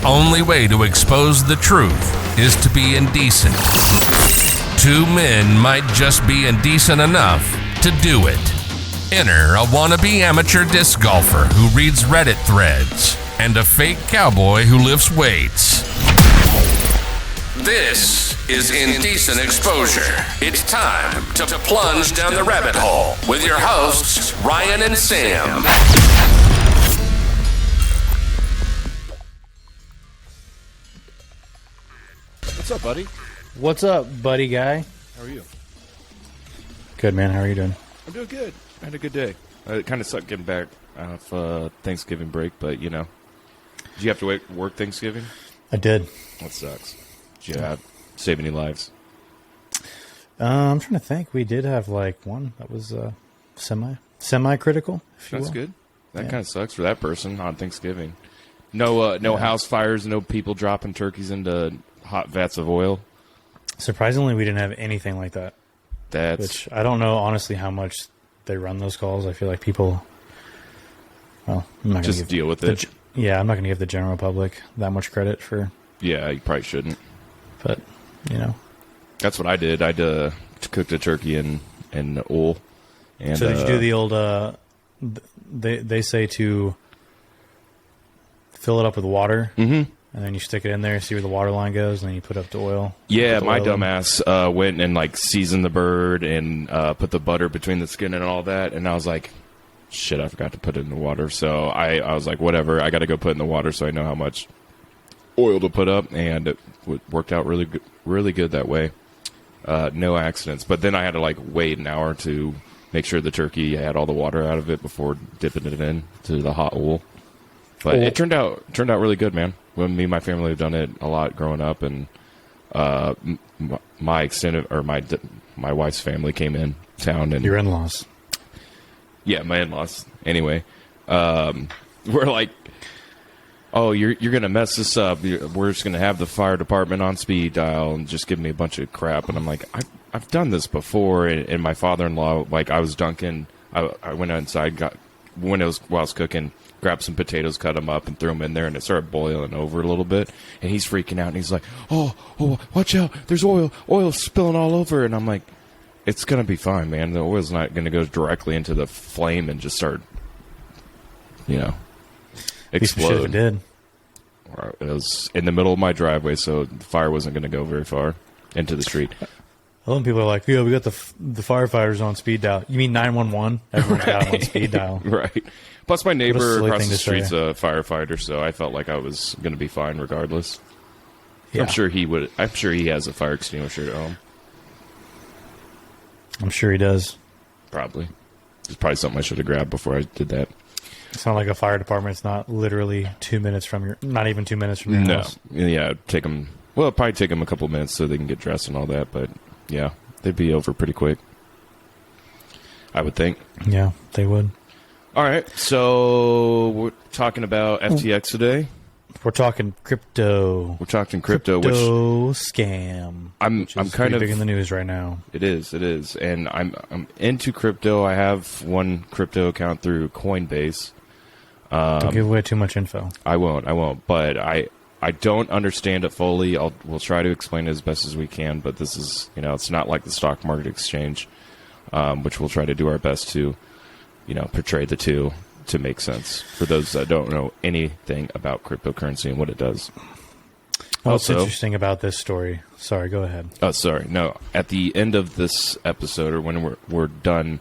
only way to expose the truth is to be indecent. Two men might just be indecent enough to do it. Enter a wannabe amateur disc golfer who reads Reddit threads and a fake cowboy who lifts weights. This is Indecent Exposure. It's time to plunge down the rabbit hole with your hosts, Ryan and Sam. What's up, buddy? What's up, buddy guy? How are you? Good, man. How are you doing? I'm doing good. I had a good day. It kind of sucked getting back off Thanksgiving break, but, you know. Did you have to work Thanksgiving? I did. That sucks. Did you save any lives? I'm trying to think. We did have, one that was semi-critical, if you will. That's good. That kind of sucks for that person on Thanksgiving. No house fires, no people dropping turkeys into hot vats of oil. Surprisingly, we didn't have anything like that. Which I don't know, honestly, how much they run those calls. I feel like people... Well, I'm not going to deal with it. I'm not going to give the general public that much credit for... Yeah, you probably shouldn't. But, you know. That's what I did. I cooked a turkey in oil. And, so did you do the old... They say to fill it up with water, and then you stick it in there, see where the water line goes, and then you put up the oil. Yeah, my dumbass went and seasoned the bird and put the butter between the skin and all that, and I was like, shit, I forgot to put it in the water. So I was like, whatever, I got to go put it in the water so I know how much oil to put up, and it worked out really good that way. No accidents, but then I had to wait an hour to make sure the turkey had all the water out of it before dipping it in to the hot oil. But it turned out really good, man. When me and my family have done it a lot growing up, and my extended or my wife's family came in town, and your in-laws. Yeah, my in-laws. Anyway, we're like, oh, you're gonna mess this up. We're just gonna have the fire department on speed dial and just give me a bunch of crap. And I'm like, I've done this before. And my father-in-law, I was dunking. I went outside, while I was cooking, grabbed some potatoes, cut them up, and threw them in there, and it started boiling over a little bit. And he's freaking out, and he's like, oh, watch out. There's oil spilling all over. And I'm like, it's going to be fine, man. The oil's not going to go directly into the flame and just start, explode. It did. It was in the middle of my driveway, so the fire wasn't going to go very far into the street. A lot of people are like, yeah, we got the firefighters on speed dial. You mean 911? Everyone's got them on speed dial. Right. Plus, my neighbor across the street's a firefighter, so I felt like I was going to be fine regardless. Yeah. I'm sure he has a fire extinguisher at home. I'm sure he does. Probably. It's probably something I should have grabbed before I did that. It's not like a fire department. It's not literally 2 minutes from not even 2 minutes from your house. Yeah, it'd probably take them a couple minutes so they can get dressed and all that, but yeah, they'd be over pretty quick, I would think. Yeah, they would. All right, so we're talking about FTX today. We're talking crypto. Which scam. I'm kind of big in the news right now. It is, and I'm into crypto. I have one crypto account through Coinbase. Don't give away too much info. I won't. But I don't understand it fully. We'll try to explain it as best as we can. But this is, it's not like the stock market exchange, which we'll try to do our best to, portray the two to make sense for those that don't know anything about cryptocurrency and what it does. What's interesting about this story? Sorry, go ahead. Oh, sorry. No, at the end of this episode, or when we're done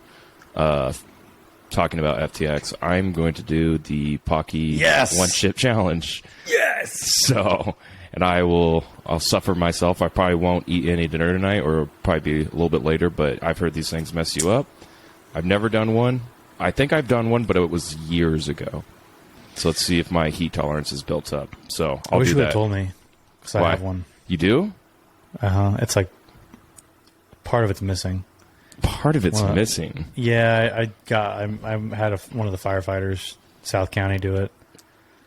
talking about FTX, I'm going to do the Pocky one chip challenge. Yes. So, and I'll suffer myself. I probably won't eat any dinner tonight, or probably be a little bit later. But I've heard these things mess you up. I've never done one. I think I've done one, but it was years ago. So let's see if my heat tolerance is built up. So I wish do you would that. have told me, because I have one. You do? It's part of it's missing. Part of it's missing. Yeah, I had one of the firefighters, South County, do it.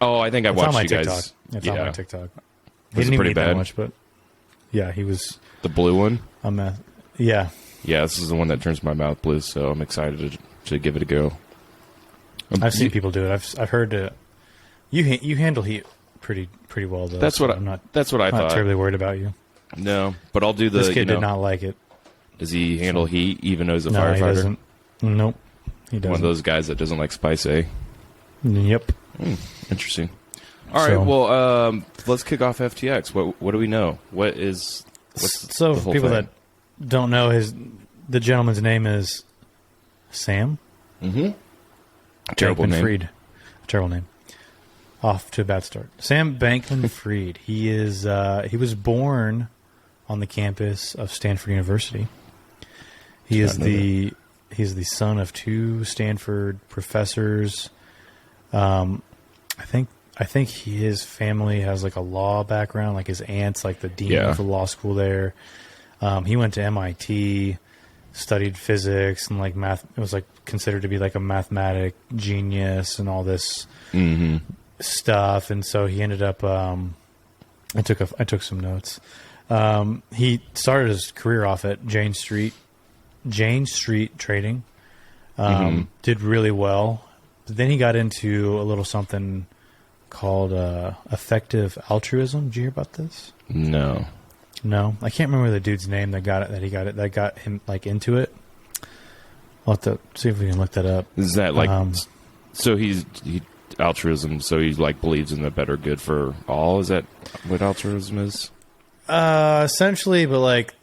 Oh, I think I watched you TikTok. guys. It's on my TikTok. He Was didn't it pretty even eat bad? that much, but yeah, he was The blue one? a mess. Yeah. Yeah, this is the one that turns my mouth blue, so I'm excited to give it a go. I've seen people do it. I've heard it. You handle heat pretty well though. That's so what I'm not. That's what I not thought. terribly worried about you. No, but I'll do the. This kid did not like it. Does he handle heat even though he's a No, firefighter? he doesn't. Nope, he doesn't. One of those guys that doesn't like spice, eh? Yep. Interesting. All right, well, let's kick off FTX. What do we know? What's so the for whole people thing? that don't know, the gentleman's name is Sam. Terrible name. Bankman-Fried. Terrible name. Off to a bad start. Sam Bankman-Fried. He was born on the campus of Stanford University. He's the son of two Stanford professors. I think his family has like a law background, like his aunt's like the dean of the law school there. He went to MIT, studied physics and like math. It was like considered to be like a mathematic genius and all this stuff. And so he ended up. I took some notes. He started his career off at Jane Street Trading. Did really well. But then he got into a little something called effective altruism. Did you hear about this? No. I can't remember the dude's name that got him like into it. I'll have to see if we can look that up. Is that like so he altruism, so he like believes in the better good for all? Is that what altruism is? Essentially, but like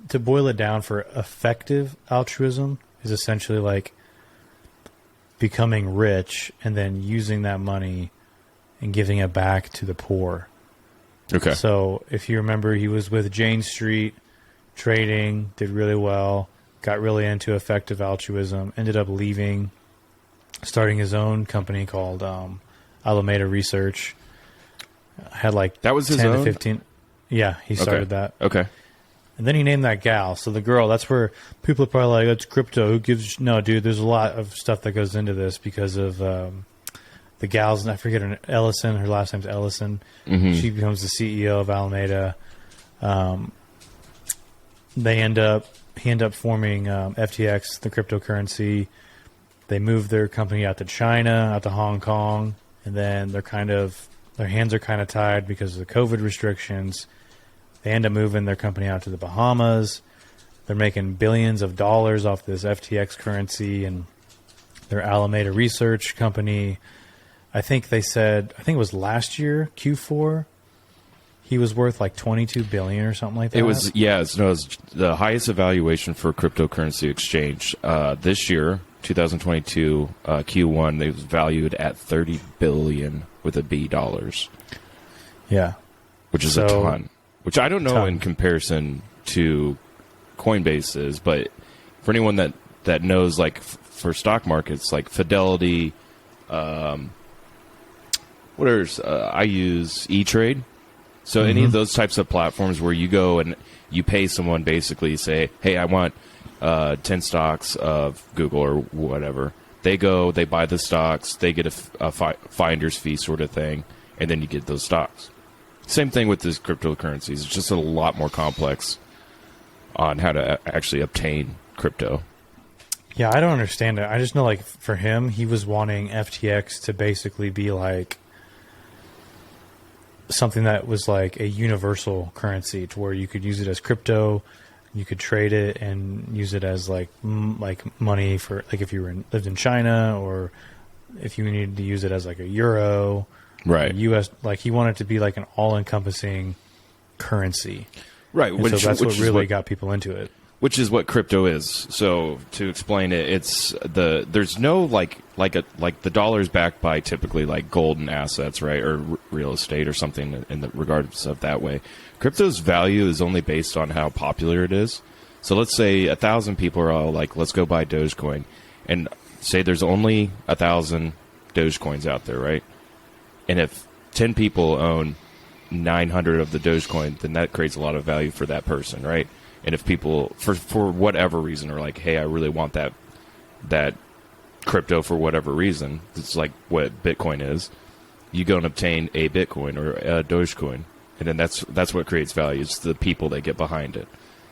to boil it down, for effective altruism is essentially like becoming rich and then using that money and giving it back to the poor. Okay. So if you remember, he was with Jane Street Trading, did really well, got really into effective altruism, ended up leaving, starting his own company called Alameda Research. Had like that was his 10 own? to 15. Yeah, he started that. Okay. And then he named that gal. So the girl, that's where people are probably like, it's crypto. Who gives? No, dude, there's a lot of stuff that goes into this because of the gals. And I forget her, Ellison. Her last name's Ellison. She becomes the CEO of Alameda. He end up forming FTX, the cryptocurrency. They moved their company out to China, out to Hong Kong. And then their hands are kind of tied because of the COVID restrictions. They end up moving their company out to the Bahamas. They're making billions of dollars off this FTX currency and their Alameda Research company. I think it was last year, Q4, he was worth like $22 billion or something like that. It was the highest evaluation for cryptocurrency exchange this year, 2022 Q1. It was valued at $30 billion with a B dollars. Yeah, which is a ton. Which I don't know in comparison to Coinbase's, but for anyone that knows, like for stock markets, like Fidelity, I use E-Trade. So any of those types of platforms where you go and you pay someone, basically say, hey, I want 10 stocks of Google or whatever. They go, they buy the stocks, they get a finder's fee sort of thing, and then you get those stocks. Same thing with this cryptocurrencies. It's just a lot more complex on how to actually obtain crypto. Yeah, I don't understand it. I just know, like, for him, he was wanting FTX to basically be like something that was like a universal currency, to where you could use it as crypto, you could trade it and use it as like money for, like, if you lived in China, or if you needed to use it as like a euro. Right. U.S. Like, he wanted to be like an all-encompassing currency. Right. So that's what really got people into it. Which is what crypto is. So to explain it, it's there's no like the dollar is backed by typically like gold and assets, right, or real estate or something in the regards of that way. Crypto's value is only based on how popular it is. So let's say 1,000 people are all like, let's go buy Dogecoin, and say there's only 1,000 Dogecoins out there, right? And if 10 people own 900 of the Dogecoin, then that creates a lot of value for that person, right? And if people, for whatever reason, are like, hey, I really want that crypto for whatever reason, it's like what Bitcoin is, you go and obtain a Bitcoin or a Dogecoin, and then that's what creates value. It's the people that get behind it.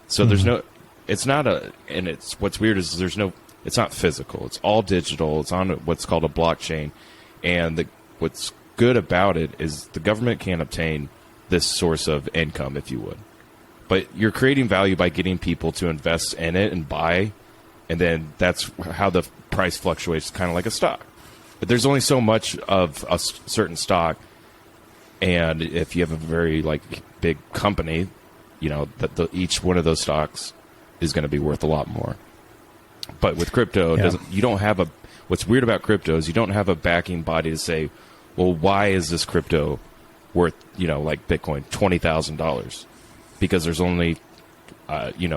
So there's no, it's not and it's, what's weird is it's not physical. It's all digital. It's on what's called a blockchain, and what's good about it is the government can't obtain this source of income, if you would. But you're creating value by getting people to invest in it and buy, and then that's how the price fluctuates, kind of like a stock. But there's only so much of a certain stock, and if you have a very big company, that each one of those stocks is going to be worth a lot more. But with crypto, you don't have a. What's weird about crypto is you don't have a backing body to say, well, why is this crypto worth, like Bitcoin, $20,000? Because there's only,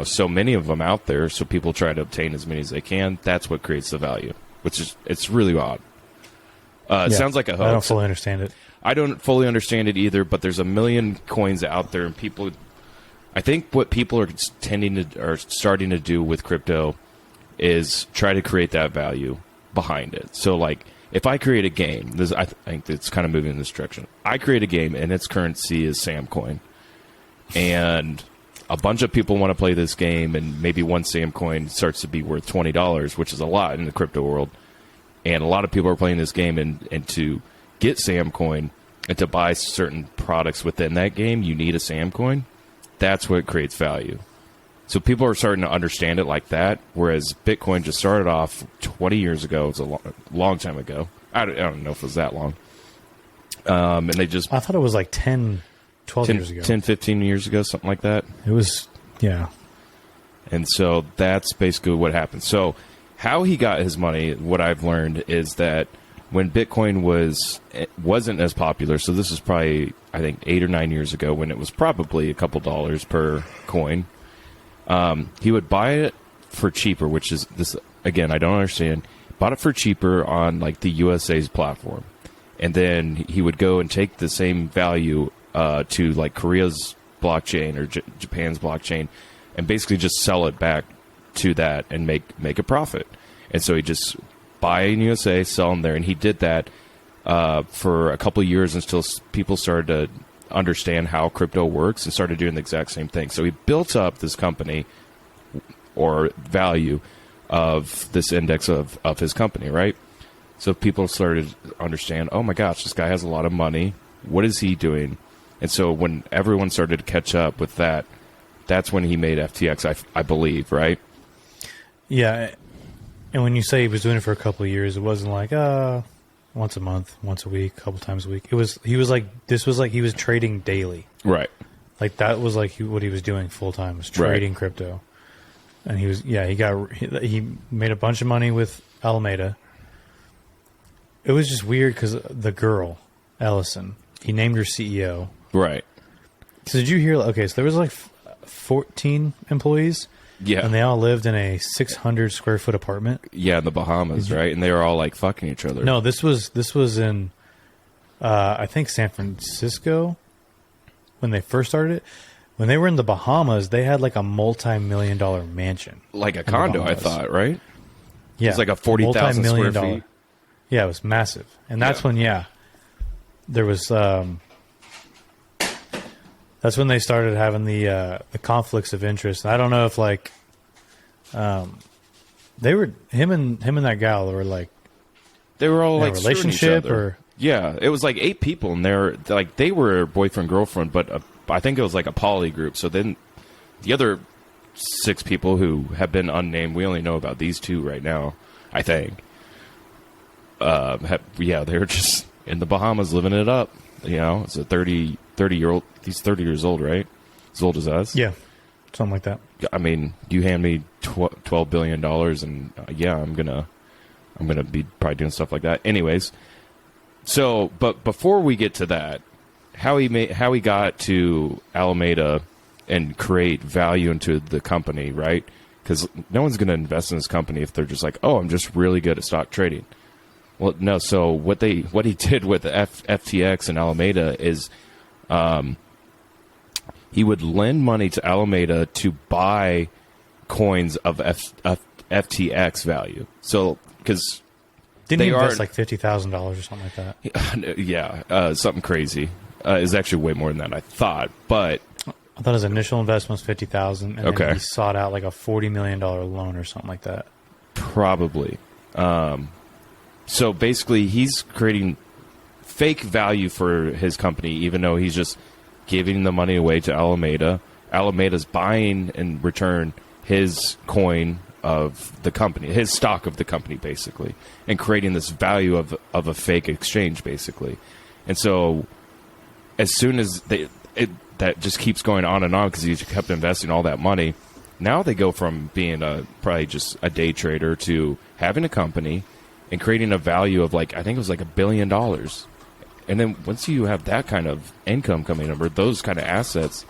so many of them out there, so people try to obtain as many as they can. That's what creates the value, it's really odd. It sounds like a hoax. I don't fully understand it. I don't fully understand it either, but there's a million coins out there, and people, I think what people are starting to do with crypto is try to create that value behind it. So if I create a game, I think it's kind of moving in this direction. I create a game and its currency is Sam coin. And a bunch of people want to play this game, and maybe one Sam coin starts to be worth $20, which is a lot in the crypto world. And a lot of people are playing this game, and to get Sam coin and to buy certain products within that game, you need a Sam coin. That's what creates value. So people are starting to understand it like that, whereas Bitcoin just started off 20 years ago. It's a long time ago. I don't know if it was that long. And they just... I thought it was 10, 12 years ago. 10, 15 years ago, something like that. It was, yeah. And so that's basically what happened. So how he got his money, what I've learned, is that when Bitcoin wasn't as popular, so this is probably, I think, 8 or 9 years ago, when it was probably a couple dollars per coin, he would buy it for cheaper, which is this again, I don't understand. Bought it for cheaper on the USA's platform, and then he would go and take the same value to Korea's blockchain or Japan's blockchain, and basically just sell it back to that and make a profit. And so he just buy in USA, sell them there, and he did that for a couple of years until people started to understand how crypto works and started doing the exact same thing. So he built up this company or value of this index of his company, right? So people started to understand, oh my gosh, this guy has a lot of money. What is he doing? And so when everyone started to catch up with that, that's when he made FTX, I believe, right? Yeah. And when you say he was doing it for a couple of years, it wasn't once a month, once a week, a couple times a week. He was he was trading daily. Right. That was what he was doing full time, was trading crypto. And he made a bunch of money with Alameda. It was just weird because the girl, Ellison, he named her CEO. Right. So did you hear, okay, so there was 14 employees. Yeah. And they all lived in a 600 square foot apartment. Yeah, in the Bahamas, right? And they were all fucking each other. No, this was in, I think, San Francisco when they first started it. When they were in the Bahamas, they had a multi-million-dollar mansion. Like a condo, I thought, right? Yeah. It's a 40,000 square feet. Yeah, it was massive. And that's when, there was, that's when they started having the conflicts of interest. I don't know if they were him and that gal were they were all in a relationship or it was 8 people, and they were boyfriend girlfriend, but I think it was a poly group. So then the other 6 people who have been unnamed, we only know about these 2 right now, I think. They were just in the Bahamas living it up. It's a 30-year-old. He's 30 years old, right? As old as us. Yeah, something like that. I mean, you hand me $12 billion, and I'm gonna be probably doing stuff like that. Anyways, so but before we get to that, how he got to Alameda and create value into the company, right? Because no one's gonna invest in this company if they're just oh, I'm just really good at stock trading. Well, no. So what he did with FTX and Alameda is, he would lend money to Alameda to buy coins of FTX value. So because didn't he invest $50,000 or something like that? Yeah, something crazy. It's actually way more than that, I thought. But I thought his initial investment was $50,000, and then he sought out a $40 million loan or something like that. Probably. So basically, he's creating fake value for his company, even though he's just giving the money away to Alameda. Alameda's buying in return his coin of the company, his stock of the company, basically, and creating this value of a fake exchange, basically. And so as soon as that just keeps going on and on because he kept investing all that money, now they go from being probably just a day trader to having a company and creating a value of I think it was $1 billion. And then once you have that kind of income coming in, or those kind of assets,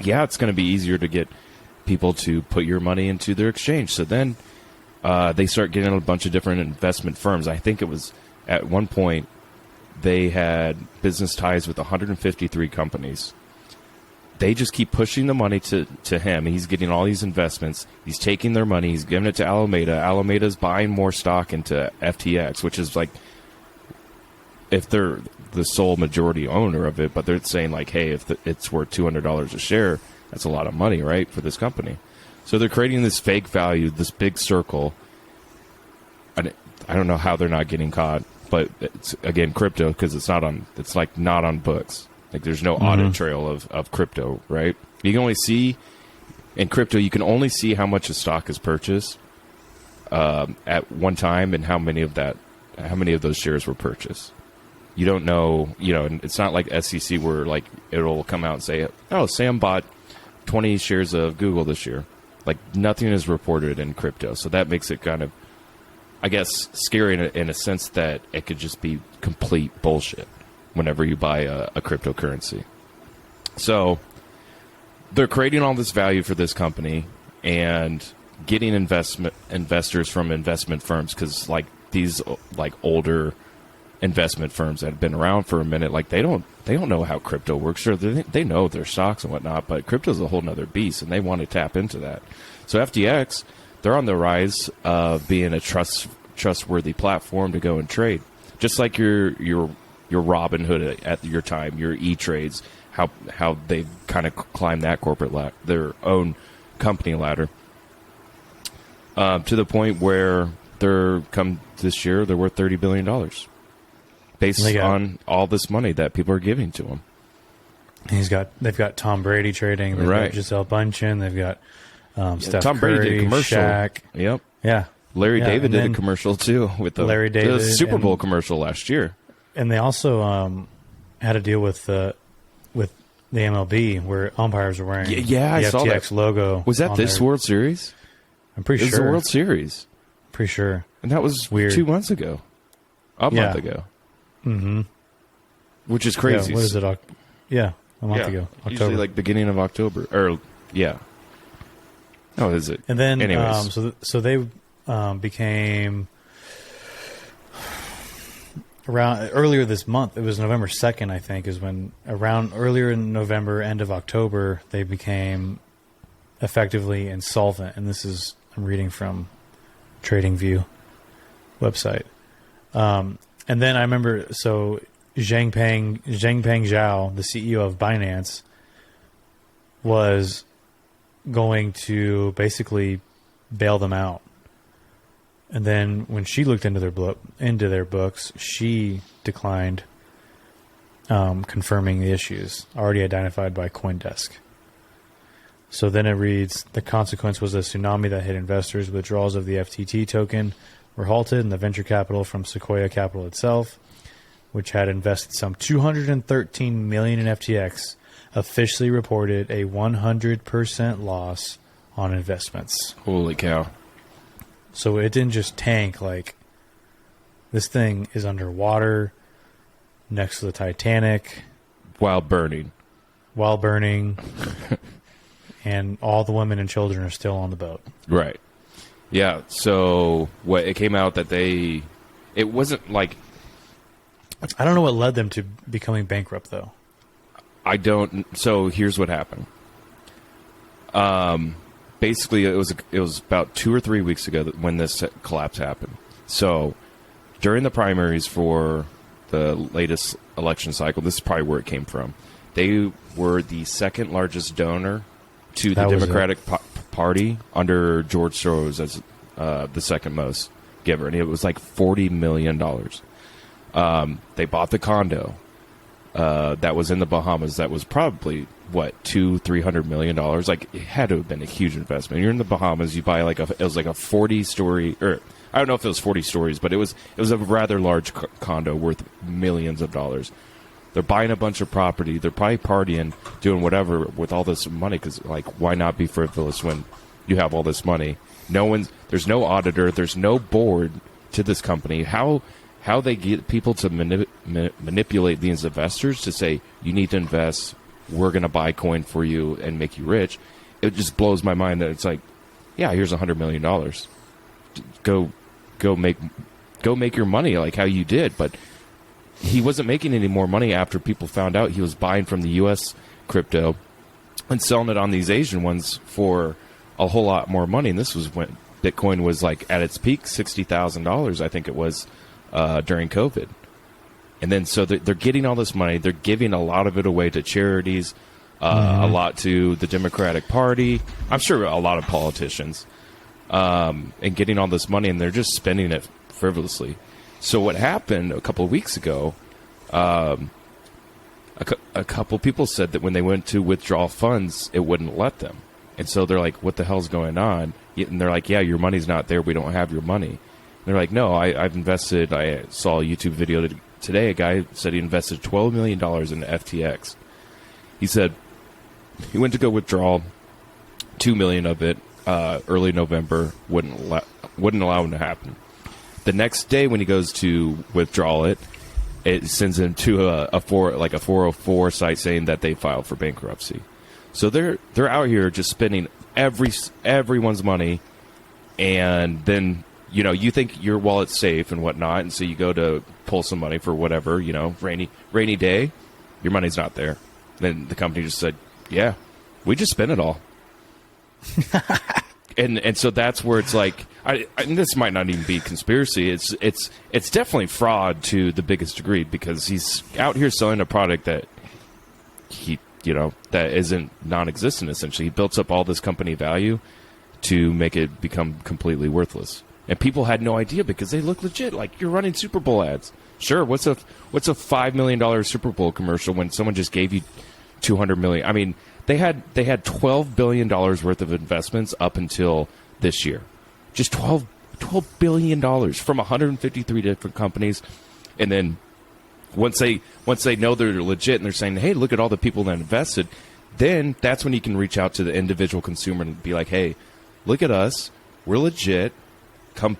yeah, it's going to be easier to get people to put your money into their exchange. So then they start getting a bunch of different investment firms. I think it was at one point they had business ties with 153 companies. They just keep pushing the money to him. He's getting all these investments. He's taking their money. He's giving it to Alameda. Alameda's buying more stock into FTX, which is if they're the sole majority owner of it, but they're saying hey, if it's worth $200 a share, that's a lot of money, right, for this company. So they're creating this fake value, this big circle. And I don't know how they're not getting caught, but it's, again, crypto, because it's not on books. There's no audit trail of crypto, right? You can only see in crypto, you can only see how much a stock is purchased at one time and how many of those shares were purchased. You don't know, and it's not like SEC where it'll come out and say, oh, Sam bought 20 shares of Google this year. Nothing is reported in crypto. So that makes it kind of, I guess, scary in a sense that it could just be complete bullshit whenever you buy a cryptocurrency. So they're creating all this value for this company and getting investors from investment firms, because these older investment firms that have been around for a minute, they don't know how crypto works. Sure, they know their stocks and whatnot, but crypto is a whole nother beast, and they want to tap into that. So FTX, they're on the rise of being a trustworthy platform to go and trade, just like your Robinhood at your time, your E-Trades, how they've kind of climbed that their own company ladder, to the point where come this year they're worth $30 billion. Based on all this money that people are giving to him. They've got Tom Brady trading, they've got Gisele Bündchen, they've got Steph Tom Curry, Brady did a commercial. Shaq. Yep. Yeah. Larry David did a commercial too with Larry David, the Super Bowl commercial last year. And they also had a deal with the MLB where umpires were wearing the I FTX saw that logo. Was that this World Series? I'm pretty sure. It was the World Series. Pretty sure. And that was weird. 2 months ago. A month ago. Mm-hmm. Which is crazy. Yeah, what is it? A month ago. October. Usually beginning of October. Oh, is it? And then, anyways. so they became around earlier this month. It was November 2nd, I think, is when earlier in November, end of October, they became effectively insolvent. And I'm reading from TradingView website. And then I remember, Zhangpeng Zhao, the CEO of Binance, was going to basically bail them out. And then when she looked into their books, she declined confirming the issues already identified by CoinDesk. So then it reads, the consequence was a tsunami that hit investors. Withdrawals of the FTT token were halted, and the venture capital from Sequoia Capital itself, which had invested some $213 million in FTX, officially reported a 100% loss on investments. Holy cow. So it didn't just tank. This thing is underwater next to the Titanic. While burning. And all the women and children are still on the boat. Right. Yeah, so it came out that it wasn't I don't know what led them to becoming bankrupt, though. So here's what happened. Basically, it was about 2 or 3 weeks ago when this collapse happened. So during the primaries for the latest election cycle, this is probably where it came from. They were the second largest donor to the Democratic Party under George Soros as the second most giver, and it was $40 million. They bought the condo that was in the Bahamas. That was probably what, $200-300 million. Like, it had to have been a huge investment. You're in the Bahamas. You buy it was like a 40-story, or I don't know if it was 40 stories, but it was a rather large condo worth millions of dollars. They're buying a bunch of property. They're probably partying, doing whatever with all this money. Because, like, why not be frivolous when you have all this money? There's no auditor. There's no board to this company. How they get people to manipulate these investors to say, you need to invest, we're going to buy coin for you and make you rich. It just blows my mind that it's like, yeah, here's $100 million. Go make your money like how you did. But he wasn't making any more money after people found out he was buying from the U.S. crypto and selling it on these Asian ones for a whole lot more money. And this was when Bitcoin was like at its peak, $60,000, I think it was, during COVID. And then so they're getting all this money. They're giving a lot of it away to charities, a lot to the Democratic Party. I'm sure a lot of politicians, and getting all this money, and they're just spending it frivolously. So what happened a couple of weeks ago, a couple people said that when they went to withdraw funds, it wouldn't let them. And so they're like, what the hell's going on? And they're like, yeah, your money's not there. We don't have your money. And they're like, no, I've invested. I saw a YouTube video today. A guy said he invested $12 million in FTX. He said he went to go withdraw $2 million of it early November. Wouldn't allow him to happen. The next day when he goes to withdraw it, it sends him to a 404 site saying that they filed for bankruptcy. So they're out here just spending everyone's money, and then you think your wallet's safe and whatnot, and so you go to pull some money for whatever, rainy day, your money's not there. Then the company just said, yeah, we just spent it all. And so that's where it's like, and this might not even be conspiracy. It's definitely fraud to the biggest degree, because he's out here selling a product that that isn't non-existent. Essentially, he built up all this company value to make it become completely worthless, and people had no idea because they look legit. Like, you're running Super Bowl ads. Sure, what's a $5 million Super Bowl commercial when someone just gave you $200 million? I mean, They had $12 billion worth of investments up until this year. Just $12 billion from 153 different companies. And then once they know they're legit and they're saying, hey, look at all the people that invested, then that's when you can reach out to the individual consumer and be like, hey, look at us. We're legit. Come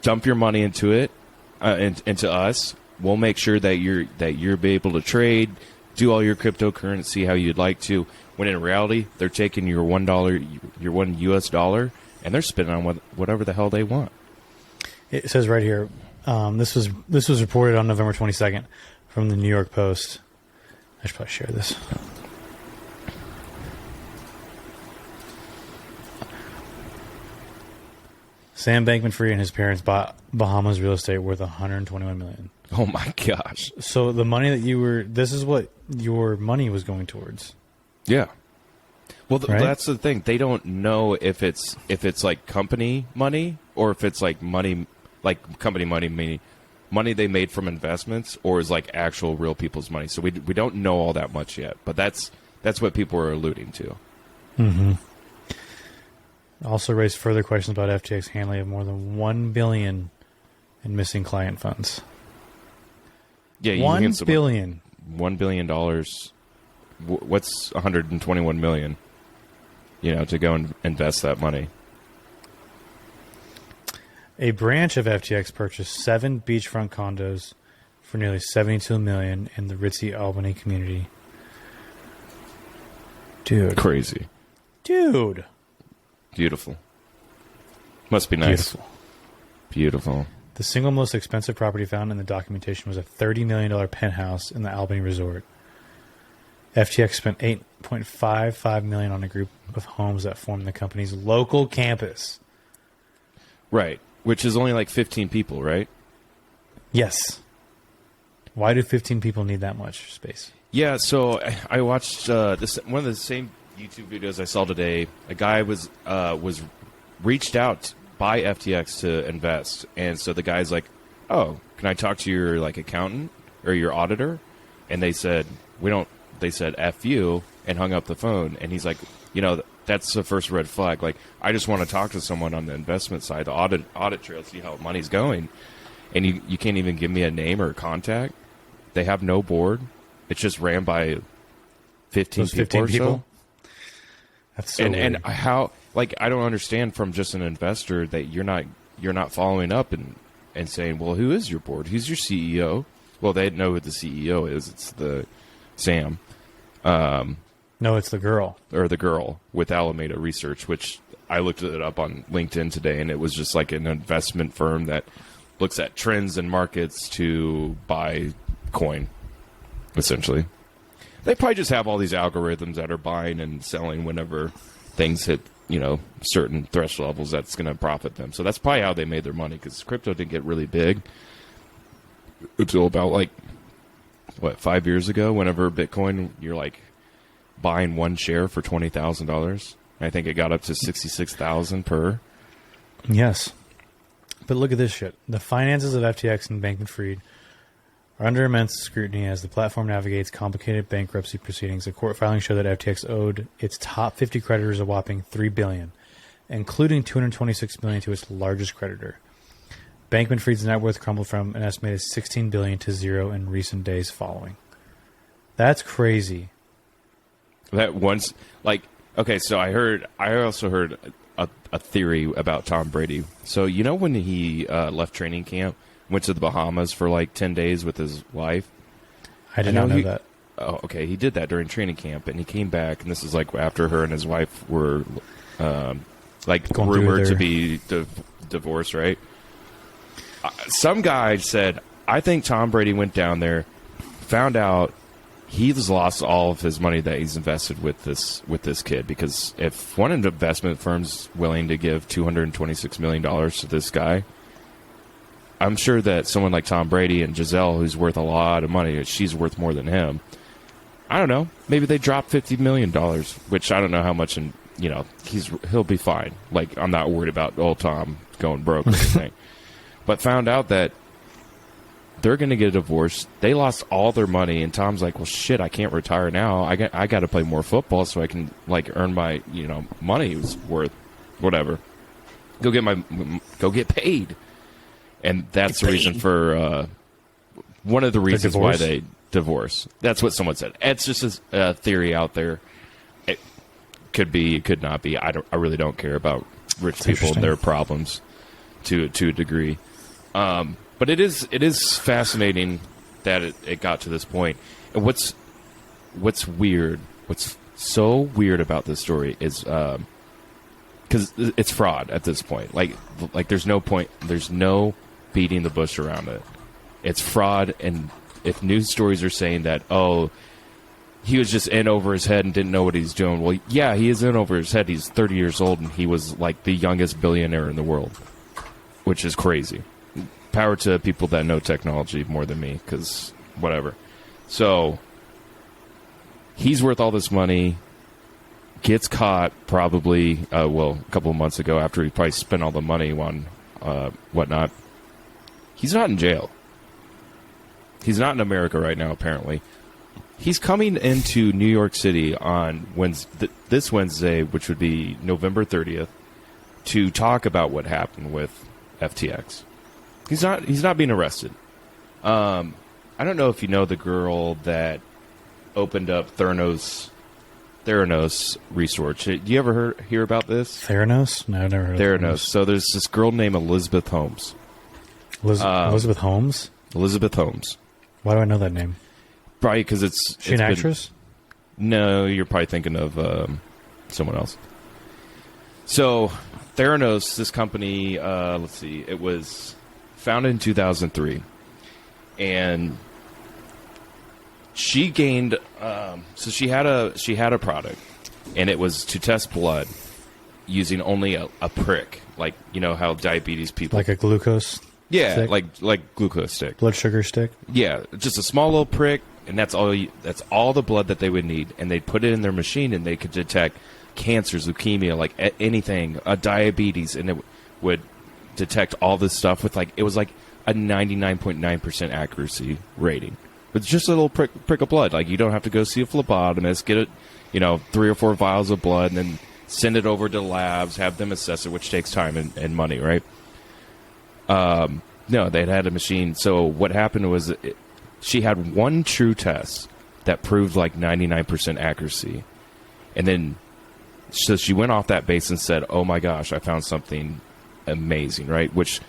dump your money into it, into us. We'll make sure that you're be able to trade, do all your cryptocurrency how you'd like to. When in reality, they're taking your $1, your $1 US, and they're spending on whatever the hell they want. It says right here, this was reported on November 22nd from the New York Post. I should probably share this. Sam Bankman-Fried and his parents bought Bahamas real estate worth $121 million. Oh my gosh! So the money that this is what your money was going towards. Yeah. Well, right? That's the thing. They don't know if it's like company money or if it's like money, like company money, meaning money they made from investments, or is like actual real people's money. So we don't know all that much yet. But that's what people are alluding to. Mm-hmm. Also raised further questions about FTX handling of more than $1 billion in missing client funds. Yeah, $1 billion. $1 billion. What's 121 million? To go and invest that money. A branch of FTX purchased 7 beachfront condos for nearly $72 million in the ritzy Albany community. Dude, crazy. Dude, beautiful. Must be nice. Beautiful. The single most expensive property found in the documentation was a $30 million penthouse in the Albany resort. FTX spent $8.55 million on a group of homes that formed the company's local campus. Right, which is only like 15 people, right? Yes. Why do 15 people need that much space? Yeah, so I watched one of the same YouTube videos I saw today. A guy was reached out by FTX to invest, and so the guy's like, "Oh, can I talk to your like accountant or your auditor?" And they said, "We don't." They said, "F you," and hung up the phone. And he's like, that's the first red flag. Like, I just want to talk to someone on the investment side, the audit trail, see how money's going. And you can't even give me a name or a contact. They have no board. It's just ran by 15 people or so. That's so and weird. how, like, I don't understand from just an investor that you're not following up and saying, well, who is your board? Who's your CEO? Well, they know who the CEO is. It's the Sam. No, it's the girl. Or the girl with Alameda Research, which I looked it up on LinkedIn today, and it was just like an investment firm that looks at trends and markets to buy coin, essentially. They probably just have all these algorithms that are buying and selling whenever things hit, certain threshold levels that's going to profit them. So that's probably how they made their money, because crypto didn't get really big until about, 5 years ago, whenever Bitcoin, you're like buying one share for $20,000. I think it got up to $66,000 per. Yes. But look at this shit. The finances of FTX and Bankman-Fried are under immense scrutiny as the platform navigates complicated bankruptcy proceedings. A court filing showed that FTX owed its top 50 creditors a whopping $3 billion, including $226 million to its largest creditor. Bankman-Fried's net worth crumbled from an estimated $16 billion to zero in recent days following. That's crazy. That once, okay, so I also heard a theory about Tom Brady. So, when he left training camp, went to the Bahamas for 10 days with his wife? I did not know that. Oh, okay. He did that during training camp, and he came back, and this is after her and his wife were rumored to be divorced, right? Some guy said, I think Tom Brady went down there, found out he's lost all of his money that he's invested with this kid, because if one investment firm's willing to give $226 million to this guy, I'm sure that someone like Tom Brady and Giselle, who's worth a lot of money, she's worth more than him. I don't know. Maybe they dropped $50 million, which I don't know how much, and he'll be fine. I'm not worried about old Tom going broke or anything. But found out that they're going to get a divorce. They lost all their money, and Tom's like, well, shit, I can't retire now. I got to play more football so I can earn my money was worth whatever. Go get paid, and that's the reason for one of the reasons why they divorce. That's what someone said. It's just a theory out there. It could be, it could not be. I really don't care about rich people and their problems to a degree. But it is fascinating that it got to this point. And what's weird, what's so weird about this story is because it's fraud at this point. There's no point, there's no beating the bush around it. It's fraud, and if news stories are saying that, he was just in over his head and didn't know what he's doing. Well, yeah, he is in over his head. He's 30 years old, and he was the youngest billionaire in the world, which is crazy. Power to people that know technology more than me, because whatever. So he's worth all this money, gets caught probably, a couple of months ago after he probably spent all the money on whatnot. He's not in jail. He's not in America right now, apparently. He's coming into New York City on this Wednesday, which would be November 30th, to talk about what happened with FTX. He's not being arrested. I don't know if you know the girl that opened up Theranos Research. Do you ever hear about this? Theranos? No, I've never heard of Theranos. So there's this girl named Elizabeth Holmes. Elizabeth Holmes? Elizabeth Holmes. Why do I know that name? Probably because it's... Is she an actress? No, you're probably thinking of someone else. So Theranos, this company, let's see, it was founded in 2003, and she gained. So she had a product, and it was to test blood using only a prick, how diabetes people, like a glucose. Yeah, stick? like glucose stick, blood sugar stick. Yeah, just a small little prick, and that's all the blood that they would need, and they'd put it in their machine, and they could detect cancers, leukemia, anything, diabetes, and it would detect all this stuff with it was a 99.9% accuracy rating. With just a little prick of blood. Like, you don't have to go see a phlebotomist, get it, 3 or 4 vials of blood, and then send it over to the labs, have them assess it, which takes time and money, right? No, they had a machine. So what happened was she had one true test that proved like 99% accuracy. And then, so she went off that base and said, oh my gosh, I found something amazing, right? Which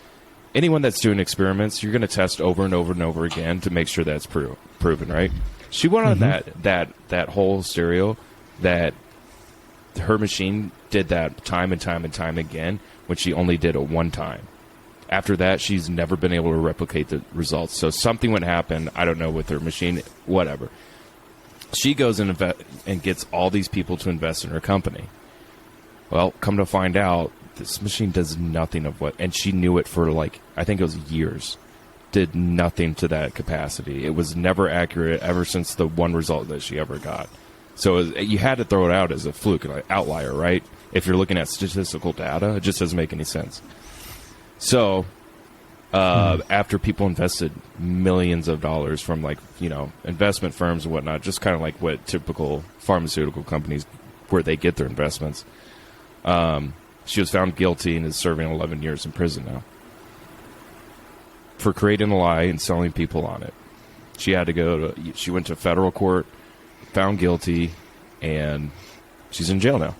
anyone that's doing experiments, you're going to test over and over and over again to make sure that's proven, right? She went on that whole stereo that her machine did that time and time and time again when she only did it one time. After that, she's never been able to replicate the results. So something would happen, I don't know, with her machine, whatever. She goes and gets all these people to invest in her company. Well, come to find out, this machine does nothing of what, and she knew it for like, I think it was years, did nothing to that capacity. It was never accurate ever since the one result that she ever got. So you had to throw it out as a fluke, an outlier, right? If you're looking at statistical data, it just doesn't make any sense. So after people invested millions of dollars from investment firms and whatnot, just kind of like what typical pharmaceutical companies, where they get their investments, she was found guilty and is serving 11 years in prison now for creating a lie and selling people on it. She went to federal court, found guilty, and she's in jail now.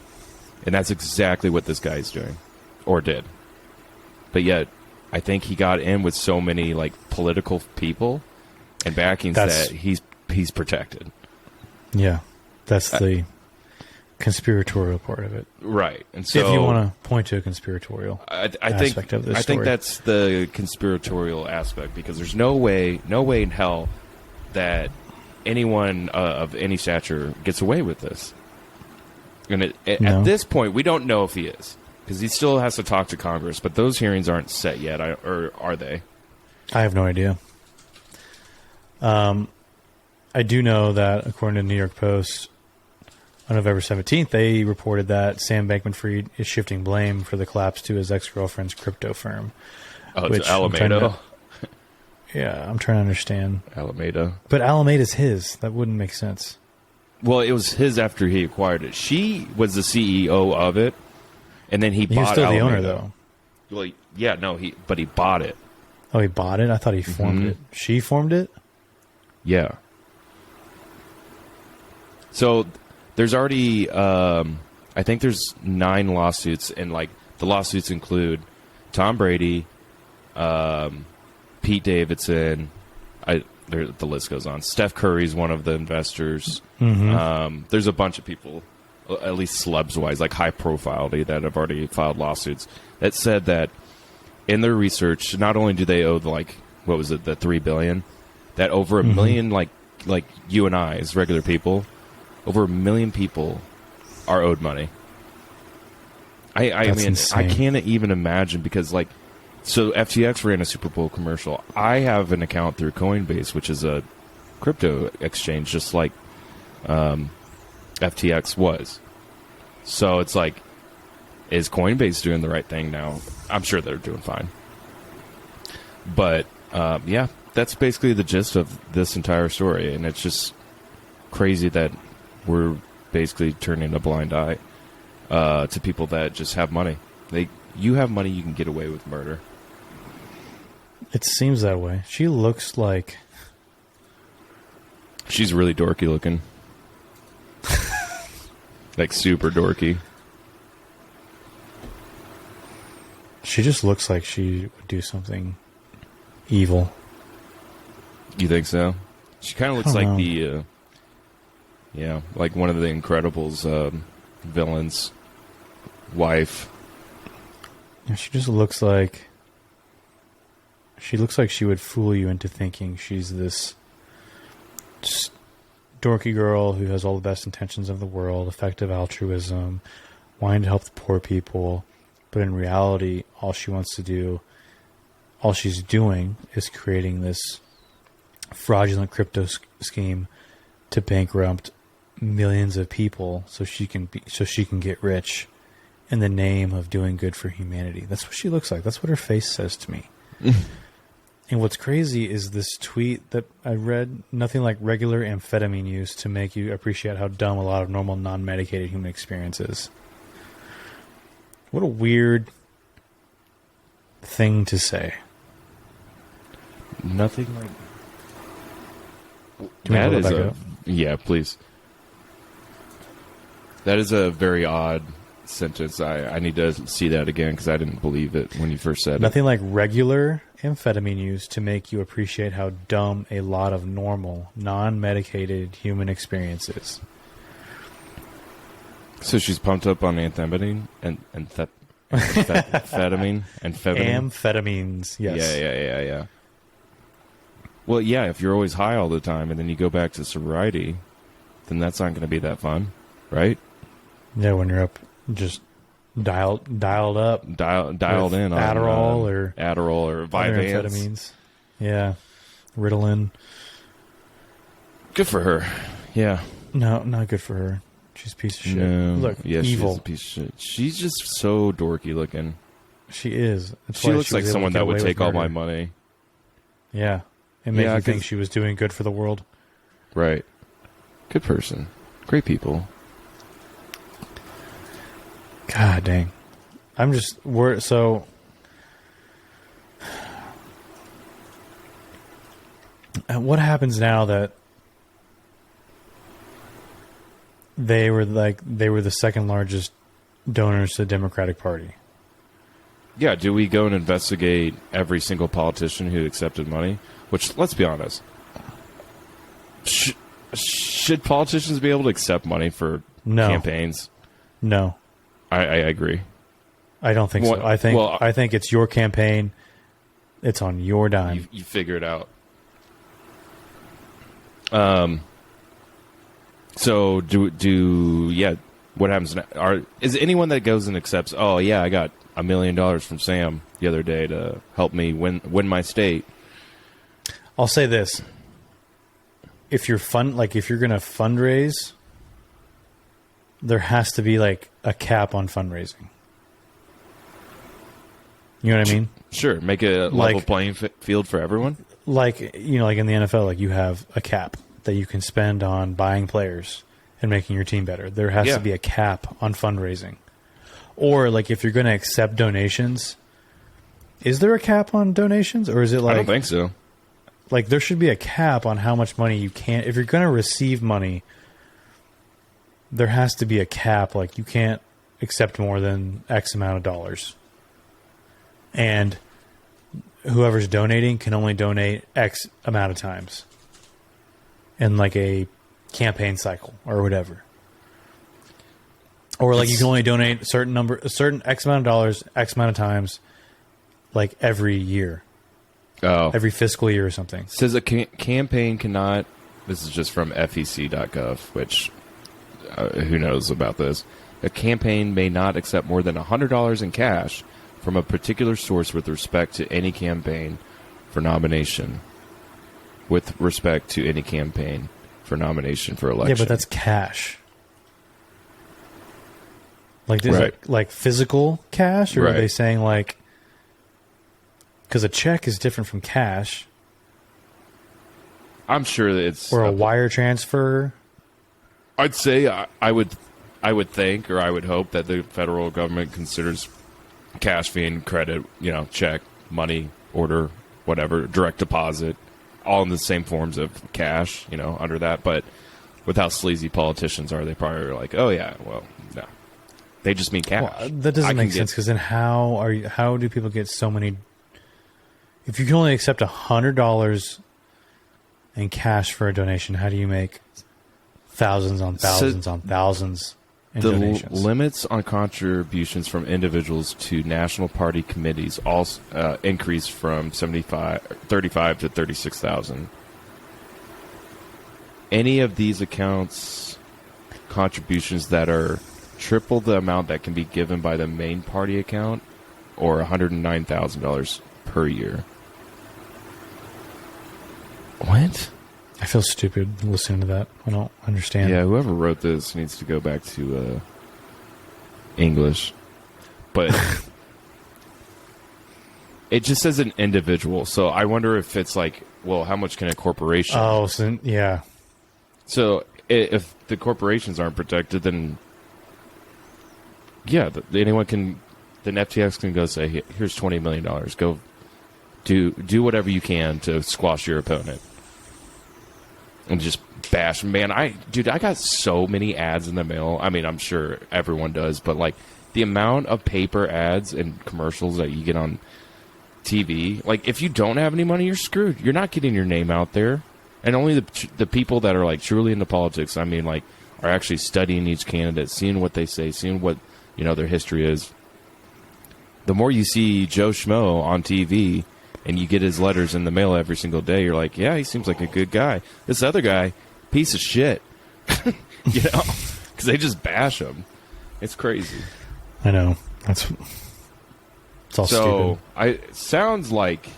And that's exactly what this guy's doing, or did. But yet, I think he got in with so many political people and backings that he's protected. Yeah, that's the conspiratorial part of it, right? And so, if you want to point to a conspiratorial aspect of this story, I think that's the conspiratorial aspect, because there's no way in hell that anyone of any stature gets away with this. And at this point, we don't know if he is, because he still has to talk to Congress, but those hearings aren't set yet, or are they? I have no idea. I do know that, according to the New York Post, on November 17th, they reported that Sam Bankman-Fried is shifting blame for the collapse to his ex-girlfriend's crypto firm. Oh, it's Alameda? I'm trying to understand. Alameda. But Alameda's his. That wouldn't make sense. Well, it was his after he acquired it. She was the CEO of it, and then he bought it. He was still Alameda. The owner, though. Well, yeah, no, but he bought it. Oh, he bought it? I thought he formed it. She formed it? Yeah. So there's already, I think there's 9 lawsuits, and the lawsuits include Tom Brady, Pete Davidson, the list goes on. Steph Curry's one of the investors. There's a bunch of people, at least celebs-wise, high profility, that have already filed lawsuits that said that in their research, not only do they owe the $3 billion, that over a million, like you and I as regular people, over 1 million people are owed money. I mean, insane. I can't even imagine, because so FTX ran a Super Bowl commercial. I have an account through Coinbase, which is a crypto exchange, just like FTX was. So it's is Coinbase doing the right thing now? I'm sure they're doing fine. But yeah, that's basically the gist of this entire story, and it's just crazy that we're basically turning a blind eye to people that just have money. You have money, you can get away with murder. It seems that way. She looks like... She's really dorky looking. Super dorky. She just looks like she would do something evil. You think so? She kind of looks like the... like one of the Incredibles villains' wife. Yeah, she just looks like... She looks like she would fool you into thinking she's this just dorky girl who has all the best intentions of the world, effective altruism, wanting to help the poor people, but in reality, all she's doing is creating this fraudulent crypto scheme to bankrupt millions of people so she can get rich in the name of doing good for humanity. That's what she looks like. That's what her face says to me. And what's crazy is this tweet that I read, nothing like regular amphetamine use to make you appreciate how dumb a lot of normal non-medicated human experience is. What a weird thing to say. Nothing like Do you want that to is look back a up? yeah, please. That is a very odd sentence. I need to see that again because I didn't believe it when you first said Nothing like regular amphetamine use to make you appreciate how dumb a lot of normal, non-medicated human experience is. it. So she's pumped up on amphetamine and amphetamine. Amphetamines, yes. Yeah. Well, yeah, if you're always high all the time and then you go back to sobriety, then that's not going to be that fun, right? Yeah, when you're up, just dialed up. Dialed in on Adderall or other Vyvanse. amphetamines. Yeah, Ritalin. Good for her. Yeah. No, not good for her. She's a piece of shit. No. Look, yeah, evil. she's a piece of shit. She's just so dorky looking. She is. That's She why looks like was able someone to get that would away take with all my murder. money. Yeah, it makes Yeah, you think 'cause- she was doing good for the world. Right. Good person. Great people. God dang. I'm just so what happens now that they were the second largest donors to the Democratic Party? Yeah, do we go and investigate every single politician who accepted money? Which, let's be honest, should politicians be able to accept money for No. campaigns? No. I agree. I don't think Well, so. I think it's your campaign. It's on your dime. You figure it out. So what happens now? Is anyone that goes and accepts, oh yeah, I got $1 million from Sam the other day to help me win my state. I'll say this. If you're going to fundraise, there has to be like a cap on fundraising. You know what I mean? Sure, make a level playing field for everyone. Like in the NFL, like you have a cap that you can spend on buying players and making your team better. There has to be a cap on fundraising. Or like if you're going to accept donations, is there a cap on donations, or is it like I don't think so. Like there should be a cap on how much money you can. If you're going to receive money, there has to be a cap. Like you can't accept more than X amount of dollars, and whoever's donating can only donate X amount of times in like a campaign cycle or whatever. Or like you can only donate a certain X amount of dollars, X amount of times, like every year, every fiscal year or something. It says a campaign cannot. This is just from FEC.gov, which who knows about this. A campaign may not accept more than $100 in cash from a particular source with respect to any campaign for nomination. With respect to any campaign for nomination for election. Yeah, but that's cash. Like this, Right. like physical cash, or are Right. they saying like? Because a check is different from cash, I'm sure that it's or a wire transfer. I'd say I would think, or I would hope that the federal government considers cash being credit, check, money, order, whatever, direct deposit, all in the same forms of cash, under that. But with how sleazy politicians are, they probably are like, oh yeah, well, no, they just mean cash. Well, that doesn't make sense, because then how do people get so many? If you can only accept $100 in cash for a donation, how do you make thousands on thousands on thousands in The donations? limits on contributions from individuals to national party committees also increased from 35 to 36,000. Any of these accounts contributions that are triple the amount that can be given by the main party account, or $109,000 per year. What? I feel stupid listening to that. I don't understand. Yeah, whoever wrote this needs to go back to English. But It just says an individual, so I wonder if it's like, well, how much can a corporation? Oh, so, yeah. So if the corporations aren't protected, then yeah, anyone can. Then FTX can go say, "Here's $20 million. Go do whatever you can to squash your opponent," and just bash. Man, I got so many ads in the mail. I mean, I'm sure everyone does, but like the amount of paper ads and commercials that you get on TV, like if you don't have any money, you're screwed. You're not getting your name out there, and only the people that are like truly into politics, I mean, like are actually studying each candidate, seeing what they say, seeing what their history is. The more you see Joe Schmo on TV and you get his letters in the mail every single day, you're like, yeah, he seems like a good guy. This other guy, piece of shit, because they just bash him. It's crazy. I know. It's all stupid. It sounds like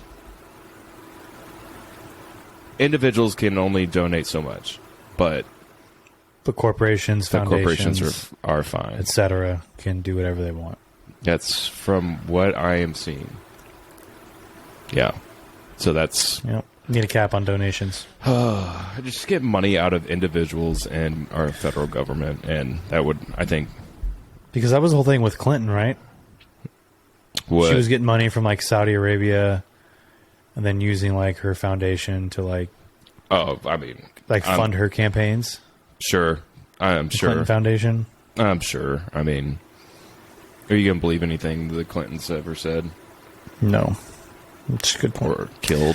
individuals can only donate so much, but corporations, foundations, are fine, etc., can do whatever they want. That's from what I am seeing. Yeah. So that's... Yep. Need a cap on donations. Just get money out of individuals and our federal government, and that would, I think... Because that was the whole thing with Clinton, right? What? She was getting money from, like, Saudi Arabia and then using, like, her foundation to, like... Oh, I mean... Like, fund her campaigns? Sure. I'm sure. Clinton Foundation? I'm sure. I mean... Are you going to believe anything the Clintons ever said? No. It's a good point. Or killed?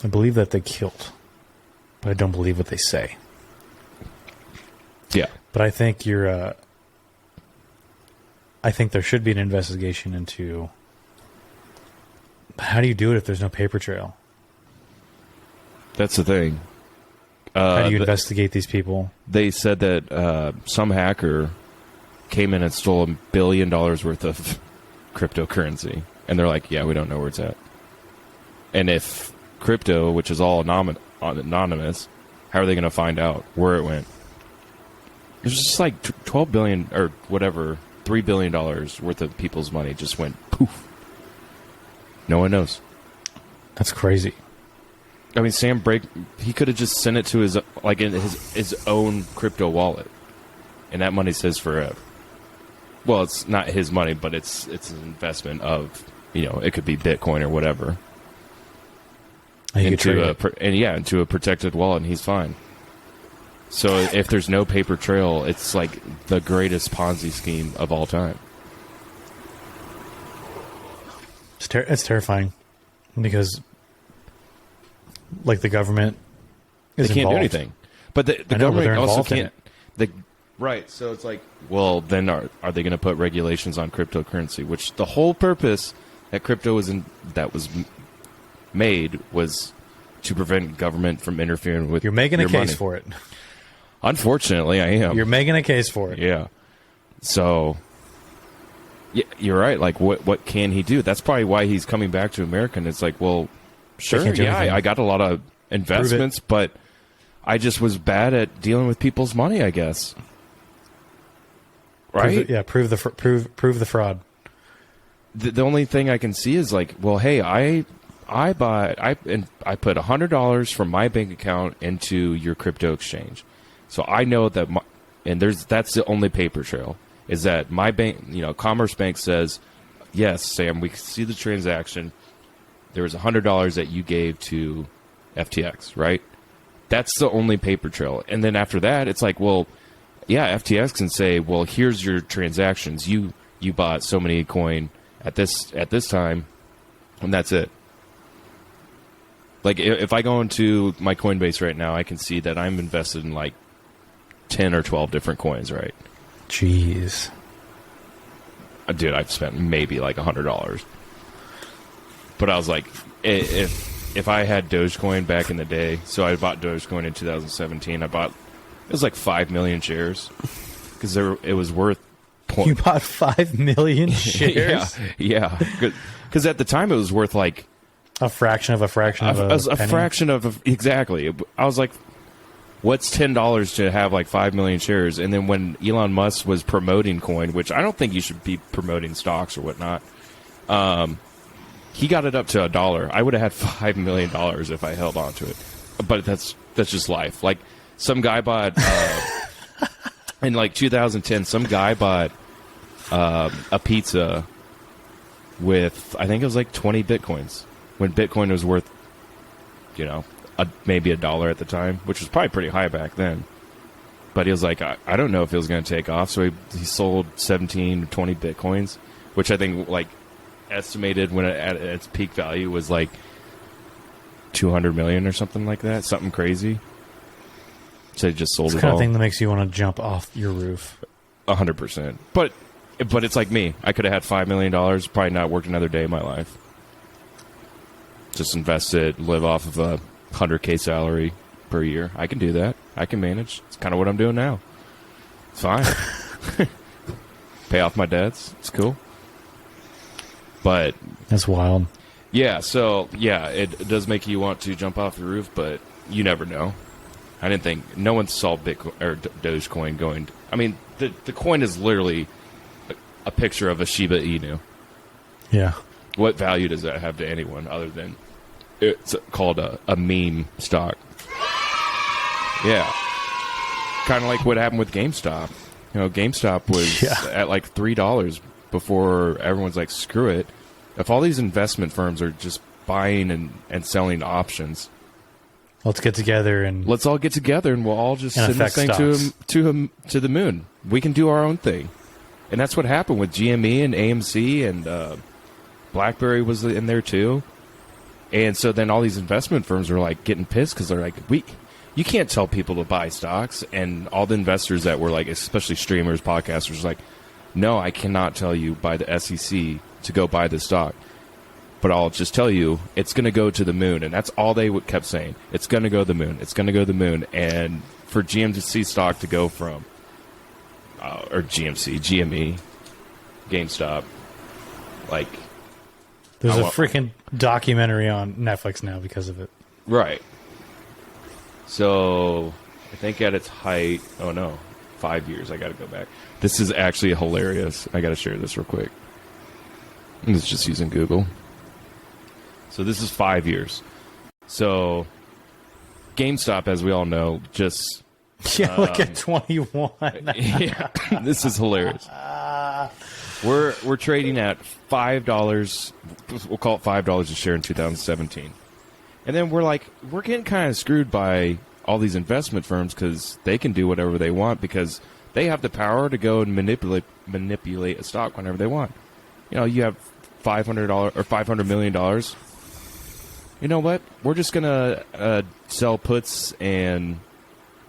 I believe that they killed. But I don't believe what they say. Yeah. But I think I think there should be an investigation into... How do you do it if there's no paper trail? That's the thing. How do you investigate these people? They said that some hacker came in and stole $1 billion worth of cryptocurrency. And they're like, yeah, we don't know where it's at. And if crypto, which is all anonymous, how are they going to find out where it went? There's just like $12 billion or whatever, $3 billion worth of people's money just went poof. No one knows. That's crazy. I mean, he could have just sent it to his own crypto wallet, and that money's his forever. Well, it's not his money, but it's an investment of, it could be Bitcoin or whatever. Into a protected wallet, and he's fine. So if there's no paper trail, it's like the greatest Ponzi scheme of all time. It's terrifying because, like, the government is they can't involved. do anything, but the government also can't. Right, so it's like, well, then are they going to put regulations on cryptocurrency? Which the whole purpose that crypto was made was to prevent government from interfering with. You're making a case money. for it. Unfortunately, I am. You're making a case for it. Yeah. So, yeah, you're right. Like, what can he do? That's probably why he's coming back to America. And it's like, well, sure, yeah, I got a lot of investments, but I just was bad at dealing with people's money, I guess. Right? Prove the fraud. The only thing I can see is like, well, hey, I put $100 from my bank account into your crypto exchange, so I know that that's the only paper trail is that my bank, Commerce Bank says, yes, Sam, we can see the transaction. There was $100 that you gave to FTX, right? That's the only paper trail, and then after that, it's like, well. Yeah, FTX can say, well, here's your transactions. You bought so many coin at this time, and that's it. Like, if I go into my Coinbase right now, I can see that I'm invested in like 10 or 12 different coins, right? Jeez. Dude, I've spent maybe like $100. But I was like, if I had Dogecoin back in the day, so I bought Dogecoin in 2017, it was like 5 million shares because it was worth. You bought 5 million shares? yeah. Because at the time it was worth like a fraction of a fraction of a penny. Fraction of exactly. I was like, what's $10 to have like 5 million shares? And then when Elon Musk was promoting coin, which I don't think you should be promoting stocks or whatnot, he got it up to $1. I would have had $5 million if I held on to it. But that's just life. Like, some guy bought in like 2010. Some guy bought a pizza with, I think it was like 20 bitcoins when Bitcoin was worth, maybe $1 at the time, which was probably pretty high back then. But he was like, I don't know if it was going to take off, so he sold 17 to 20 bitcoins, which I think like estimated when at its peak value was like 200 million or something like that, something crazy. So he just sold it's it the kind all. of thing that makes you want to jump off your roof. 100%. But it's like me. I could have had $5 million, probably not worked another day in my life. Just invest it, live off of a 100K salary per year. I can do that. I can manage. It's kind of what I'm doing now. It's fine. Pay off my debts. It's cool. But That's wild. yeah, so yeah, it does make you want to jump off the roof, but you never know. I didn't think no one saw Bitcoin or Dogecoin going. I mean, the coin is literally a picture of a Shiba Inu. Yeah. What value does that have to anyone other than it's called a meme stock? Yeah, kind of like what happened with GameStop. GameStop was at like $3 before everyone's like, screw it. If all these investment firms are just buying and selling options, Let's get together and let's all get together and we'll all just send this thing to the moon. We can do our own thing. And that's what happened with GME and AMC, and BlackBerry was in there too. And so then all these investment firms are like getting pissed because they're like, you can't tell people to buy stocks. And all the investors that were like, especially streamers, podcasters, like, no, I cannot tell you by the SEC to go buy this stock. But I'll just tell you, it's going to go to the moon. And that's all they kept saying. It's going to go to the moon. It's going to go to the moon. And for GMC stock to go from, or GME, GameStop, like... There's a freaking documentary on Netflix now because of it. Right. So, I think at its height... Oh, no. 5 years. I got to go back. This is actually hilarious. I got to share this real quick. It's just using Google. So this is 5 years. So GameStop, as we all know, just... Yeah, look at 21. Yeah, this is hilarious. We're trading at $5. We'll call it $5 a share in 2017. And then we're getting kind of screwed by all these investment firms because they can do whatever they want because they have the power to go and manipulate a stock whenever they want. You have $500 or $500 million. You know what? We're just going to sell puts and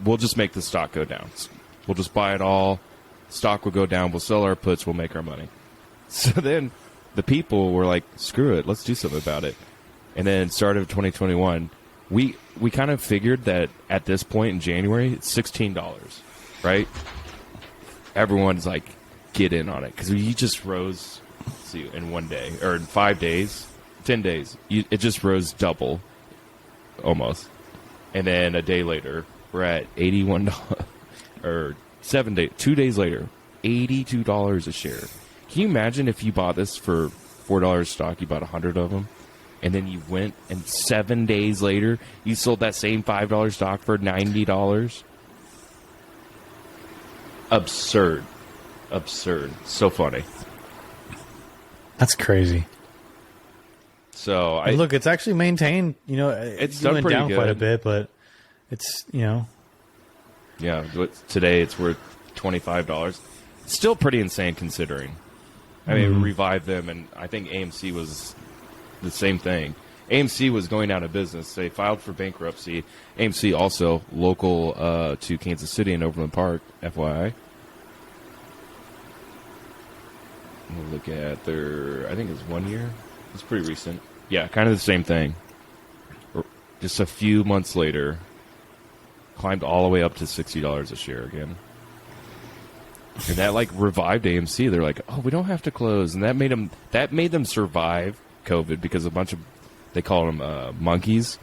we'll just make the stock go down. We'll just buy it all. Stock will go down. We'll sell our puts. We'll make our money. So then the people were like, screw it. Let's do something about it. And then started of 2021, we kind of figured that at this point in January, it's $16, right? Everyone's like, get in on it. Because you just rose, in 1 day, or in 5 days, 10 days, it just rose double, almost. And then a day later, we're at $81, or 2 days later, $82 a share. Can you imagine if you bought this for $4 stock, you bought 100 of them, and then you went and 7 days later, you sold that same $5 stock for $90? Absurd. So funny. That's crazy. So and look, it's actually maintained. It's done went pretty down good. quite a bit, but it's Yeah, today it's worth $25. Still pretty insane considering. I mean, revived them, and I think AMC was the same thing. AMC was going out of business. They filed for bankruptcy. AMC also local to Kansas City and Overland Park, FYI. We'll look at their, I think it's 1 year. It's pretty recent. Yeah, kind of the same thing. Just a few months later, climbed all the way up to $60 a share again. And that revived AMC. They're like, oh, we don't have to close, and that made them survive COVID because a bunch of, they call them monkeys,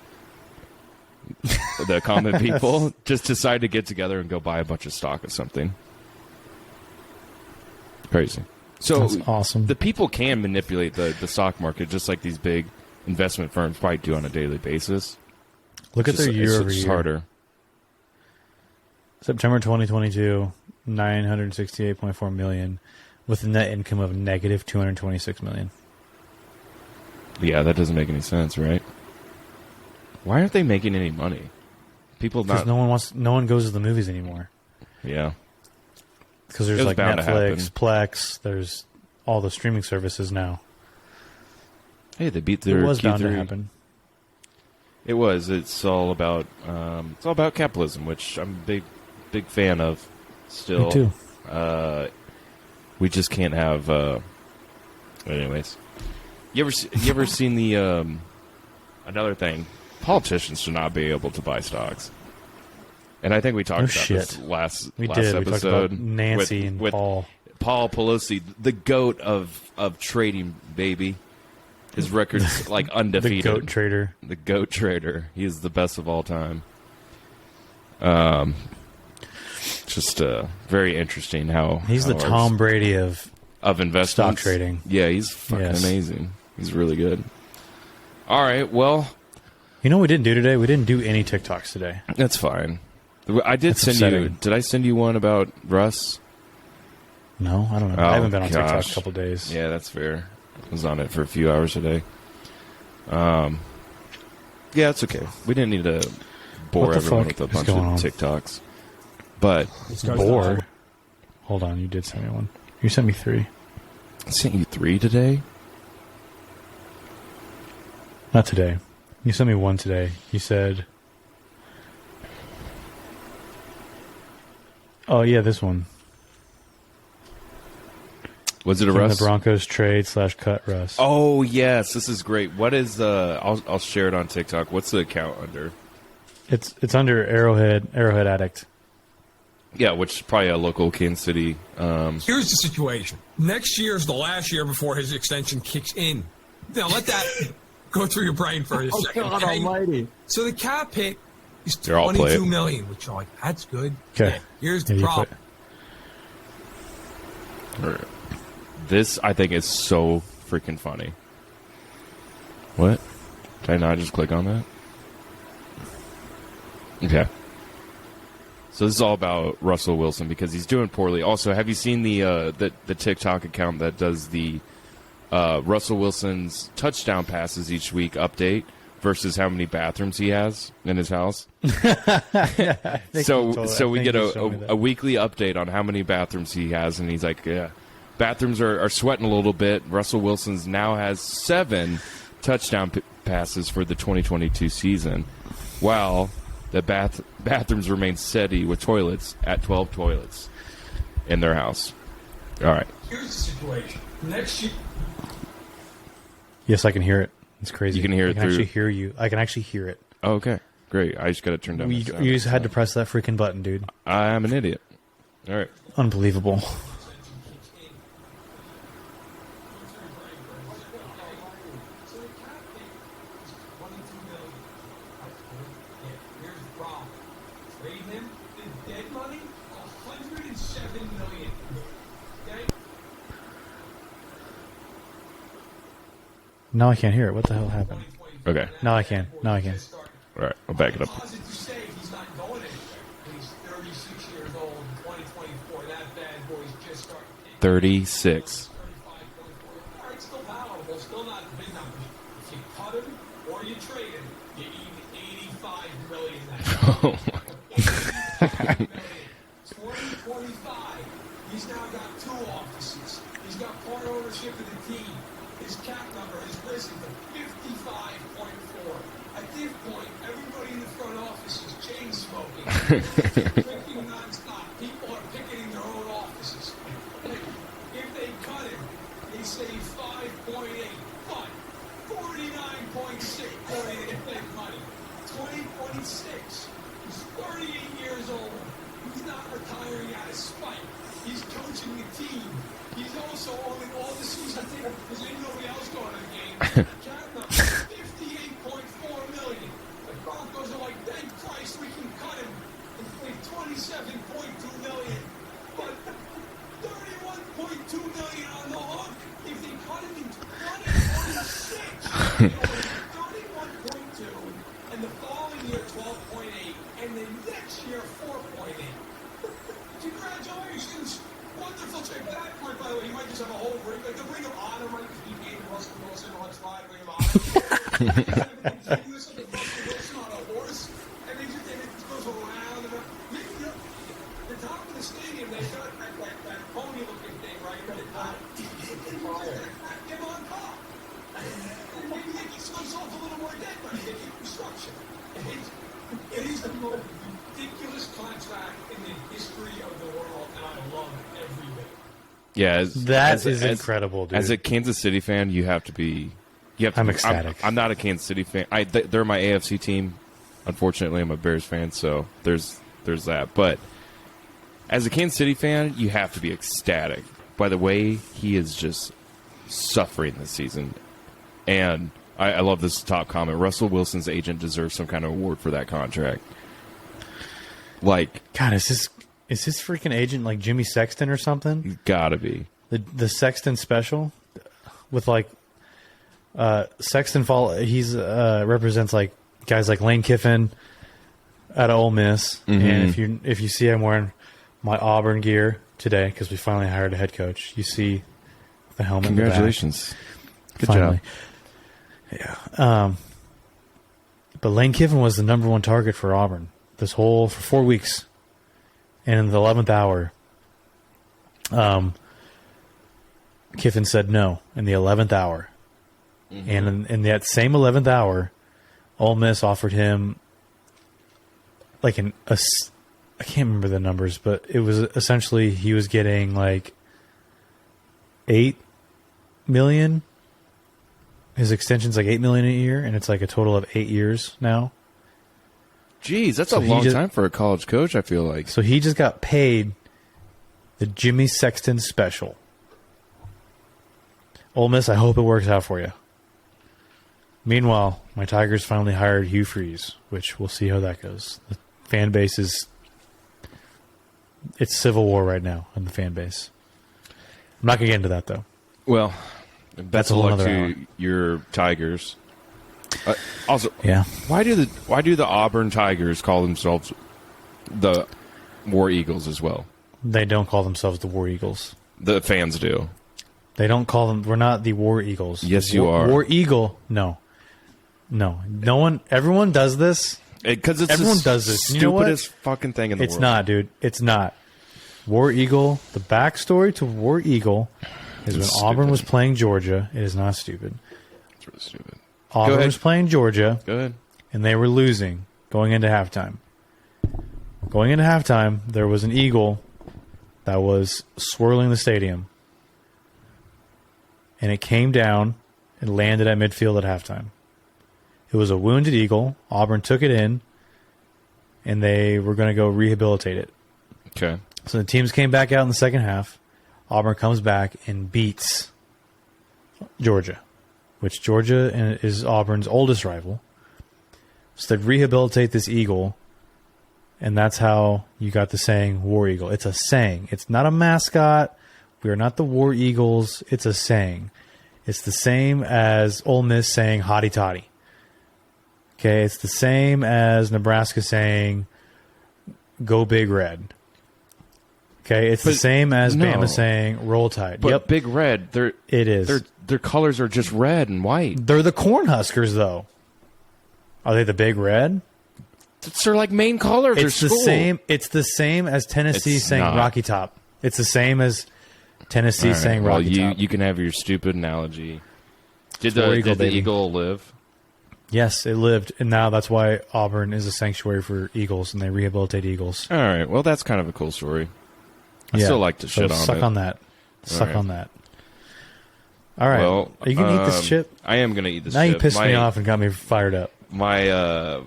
the common people, just decide to get together and go buy a bunch of stock of something. Crazy. So That's awesome. The people can manipulate the stock market just like these big investment firms probably do on a daily basis. Look at their year over It's year. harder. September 2022, 968.4 million, with a net income of negative 226 million. Yeah, that doesn't make any sense, right? Why aren't they making any money? People Because not. no one goes to the movies anymore. Yeah. Because there's It was like bound to happen. Netflix, Plex, there's all the streaming services now. Hey, they beat their It was bound to Q3. happen. It was. It's all about capitalism, which I'm a big fan of. Still, Me too. We just can't have. Anyways, you ever seen the another thing? Politicians should not be able to buy stocks. And I think we talked about this last We episode. We talked about Nancy and Paul. Paul Pelosi, the goat of trading, baby. His record's like undefeated. The goat trader. The goat trader. He is the best of all time. Just very interesting how He's the Tom Brady of investments. stock trading. Yeah, he's fucking amazing. He's really good. All right, well, you know what we didn't do today? We didn't do any TikToks today. that's fine. I did That's send you. upsetting. Did I send you one about Russ? No, I don't know. Oh, I haven't been on TikTok gosh. a couple days. Yeah, that's fair. I was on it for a few hours today. Yeah, it's okay. We didn't need to bore What the everyone fuck with a is bunch of going on? TikToks. But Bore. Hold on, you did send me one. You sent me 3. I sent you 3 today. Not today. You sent me 1 today. You said... Oh, yeah, this one. Was it a Can Russ? the Broncos trade / cut Russ. Oh yes, this is great. What is I'll share it on TikTok. What's the account under? It's under Arrowhead Addict. Yeah, which is probably a local Kansas City. Here's the situation. Next year is the last year before his extension kicks in. Now let that go through your brain for a second. God okay? almighty. So the cap hit is Here, I'll play it. $22 million, which you're like, that's good. Okay. Yeah, here's Yeah, the you problem. This I think is so freaking funny. What? Did I not just click on that? Okay. So this is all about Russell Wilson because he's doing poorly. Also, have you seen the TikTok account that does the Russell Wilson's touchdown passes each week update versus how many bathrooms he has in his house? So we get a weekly update on how many bathrooms he has, and he's like, yeah, bathrooms are sweating a little bit. Russell Wilson's now has 7 touchdown passes for the 2022 season, while the bathrooms remain steady with toilets at 12 toilets in their house. All right. Here's the situation. Next year. Yes, I can hear it. It's crazy. You can hear it I can through- actually hear you. I can actually hear it. Oh, okay. Great. I just got to turn down. You, my sound. you just had to press that freaking button, dude. I'm an idiot. All right. Unbelievable. Here's the problem. Trade him in dead money, $107 million. Okay? Now I can't hear it. What the hell happened? Okay. Now I can. Now I can. All right. I'll back it up. Positive to say he's not going anywhere. He's 36 years old in 2024. That bad boy's just starting to take 36. 35.4. All right, still palatable, still not big numbers. If you cut him or you trade him, you eat $85 million. Oh, my. 2025. He's now got 2 offices. He's got part ownership of the team. His cap number has risen to 55.4. At this point, everybody in the front office is chain smoking. Drinking nonstop. People are picketing their own offices. If they cut him, they save 5.8, but 49.6 million if they cut him. 2026. He's 38 years old. He's not retiring out of spite. He's coaching the team. He's also owning all the season tickets because ain't nobody else going to the game. Cap number 58.4 million. The Broncos are like, thank Christ we can cut him and pay 27.2 million. But 31.2 million on and the following year 12.8, and the next year 4.8. Congratulations! Wonderful trade. At that point, by the way, you might just have a whole ring. Like the Ring of Honor might just be named Russell Wilson on slide Ring of Honor. Russell Wilson on a horse, and it just goes around and around. Maybe the top of the stadium, they got that pony-looking thing right at the top. Him on top. Maybe they can sell himself a little more debt money. They keep construction. It is the most ridiculous contract in the history of the world, and I love it every bit. Yeah, That is incredible, dude. As a Kansas City fan, you have to be. I'm ecstatic. I'm not a Kansas City fan. They're my AFC team. Unfortunately, I'm a Bears fan, so there's that. But as a Kansas City fan, you have to be ecstatic by the way he is just suffering this season. And I love this top comment. Russell Wilson's agent deserves some kind of award for that contract. Like, God, is this freaking agent like Jimmy Sexton or something? Gotta be the Sexton special with like Sexton he's represents like guys like Lane Kiffin out of Ole Miss. Mm-hmm. And if you see I'm wearing my Auburn gear today because we finally hired a head coach, you see the helmet. Congratulations. Good finally. job. Yeah. But Lane Kiffin was the number one target for Auburn for 4 weeks. And in the 11th hour, Kiffin said no in the 11th hour. Mm-hmm. And in that same 11th hour, Ole Miss offered him like I can't remember the numbers, but it was essentially he was getting like $8 million. His extension's like $8 million a year, and it's like a total of 8 years now. Jeez, that's a long time for a college coach, I feel like. So he just got paid the Jimmy Sexton special. Ole Miss, I hope it works out for you. Meanwhile, my Tigers finally hired Hugh Freeze, which we'll see how that goes. The fan base it's civil war right now in the fan base. I'm not going to get into that, though. Well, best of luck to your Tigers. Also, yeah. Why do the Auburn Tigers call themselves the War Eagles as well? They don't call themselves the War Eagles. The fans do. They don't call them. We're not the War Eagles. Yes, you are. War Eagle. No. No one. Everyone does this. Because everyone does this. Stupidest you know what? fucking thing in the world. It's not, dude. It's not. War Eagle. The backstory to War Eagle is when Auburn was playing Georgia. It is not stupid. It's really stupid. Auburn was playing Georgia. Go ahead. And they were losing going into halftime. Going into halftime, there was an eagle that was swirling the stadium. And it came down and landed at midfield at halftime. It was a wounded eagle. Auburn took it in, and they were going to go rehabilitate it. Okay. So the teams came back out in the second half. Auburn comes back and beats Georgia, which Georgia is Auburn's oldest rival. So they rehabilitate this eagle, and that's how you got the saying War Eagle. It's a saying. It's not a mascot. We are not the War Eagles. It's a saying. It's the same as Ole Miss saying Hotty Toddy. Okay, it's the same as Nebraska saying Go Big Red. Okay, it's the same as Bama saying Roll Tide. But Big Red, it is. Their colors are just red and white. They're the Cornhuskers, though. Are they the Big Red? It's their like main color of their school. It's the same as Tennessee saying Rocky Top. It's the same as Tennessee saying Rocky Top. You can have your stupid analogy. Did the eagle live? Yes, it lived, and now that's why Auburn is a sanctuary for eagles, and they rehabilitate eagles. All right, well, that's kind of a cool story. I still like to shit on it. Suck on that. Suck on that. All right. Well, are you going to eat this chip? I am going to eat this chip. Now you pissed me off and got me fired up. My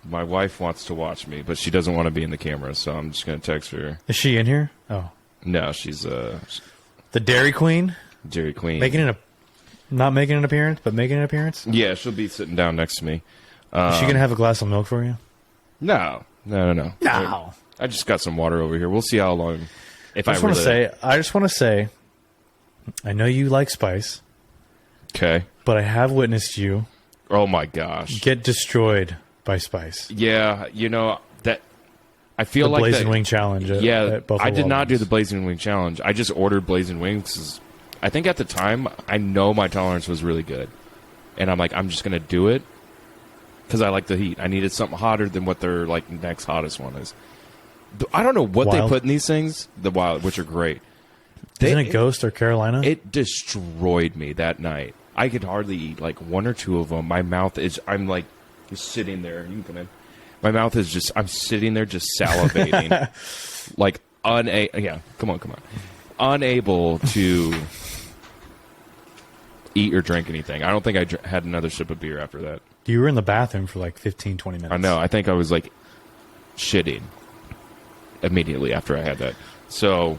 wife wants to watch me, but she doesn't want to be in the camera, so I'm just going to text her. Is she in here? Oh. No, she's... the Dairy Queen? Dairy Queen. Not making an appearance, but making an appearance? Yeah, she'll be sitting down next to me. Is she going to have a glass of milk for you? No. No. I just got some water over here. We'll see how long... I just want to say, I know you like spice. Okay. But I have witnessed you Oh my gosh. Get destroyed by spice. Yeah, that I feel The like Blazing that, Wing Challenge. Yeah, Buffalo I did Wild not do Wings. the Blazing Wing Challenge. I just ordered Blazing Wings 'cause I think at the time I know my tolerance was really good, and I'm like, I'm just gonna do it because I like the heat. I needed something hotter than what their like next hottest one is. I don't know what they Wild? put in these things. The Wild, which are great. Isn't it Ghost or Carolina? It destroyed me that night. I could hardly eat like one or two of them. My mouth is. I'm like just sitting there. You can come in. My mouth is just. I'm sitting there just salivating, like Yeah, come on. Unable to eat or drink anything. I don't think I had another sip of beer after that. You were in the bathroom for like 15, 20 minutes. I know. I think I was like shitting immediately after I had that. So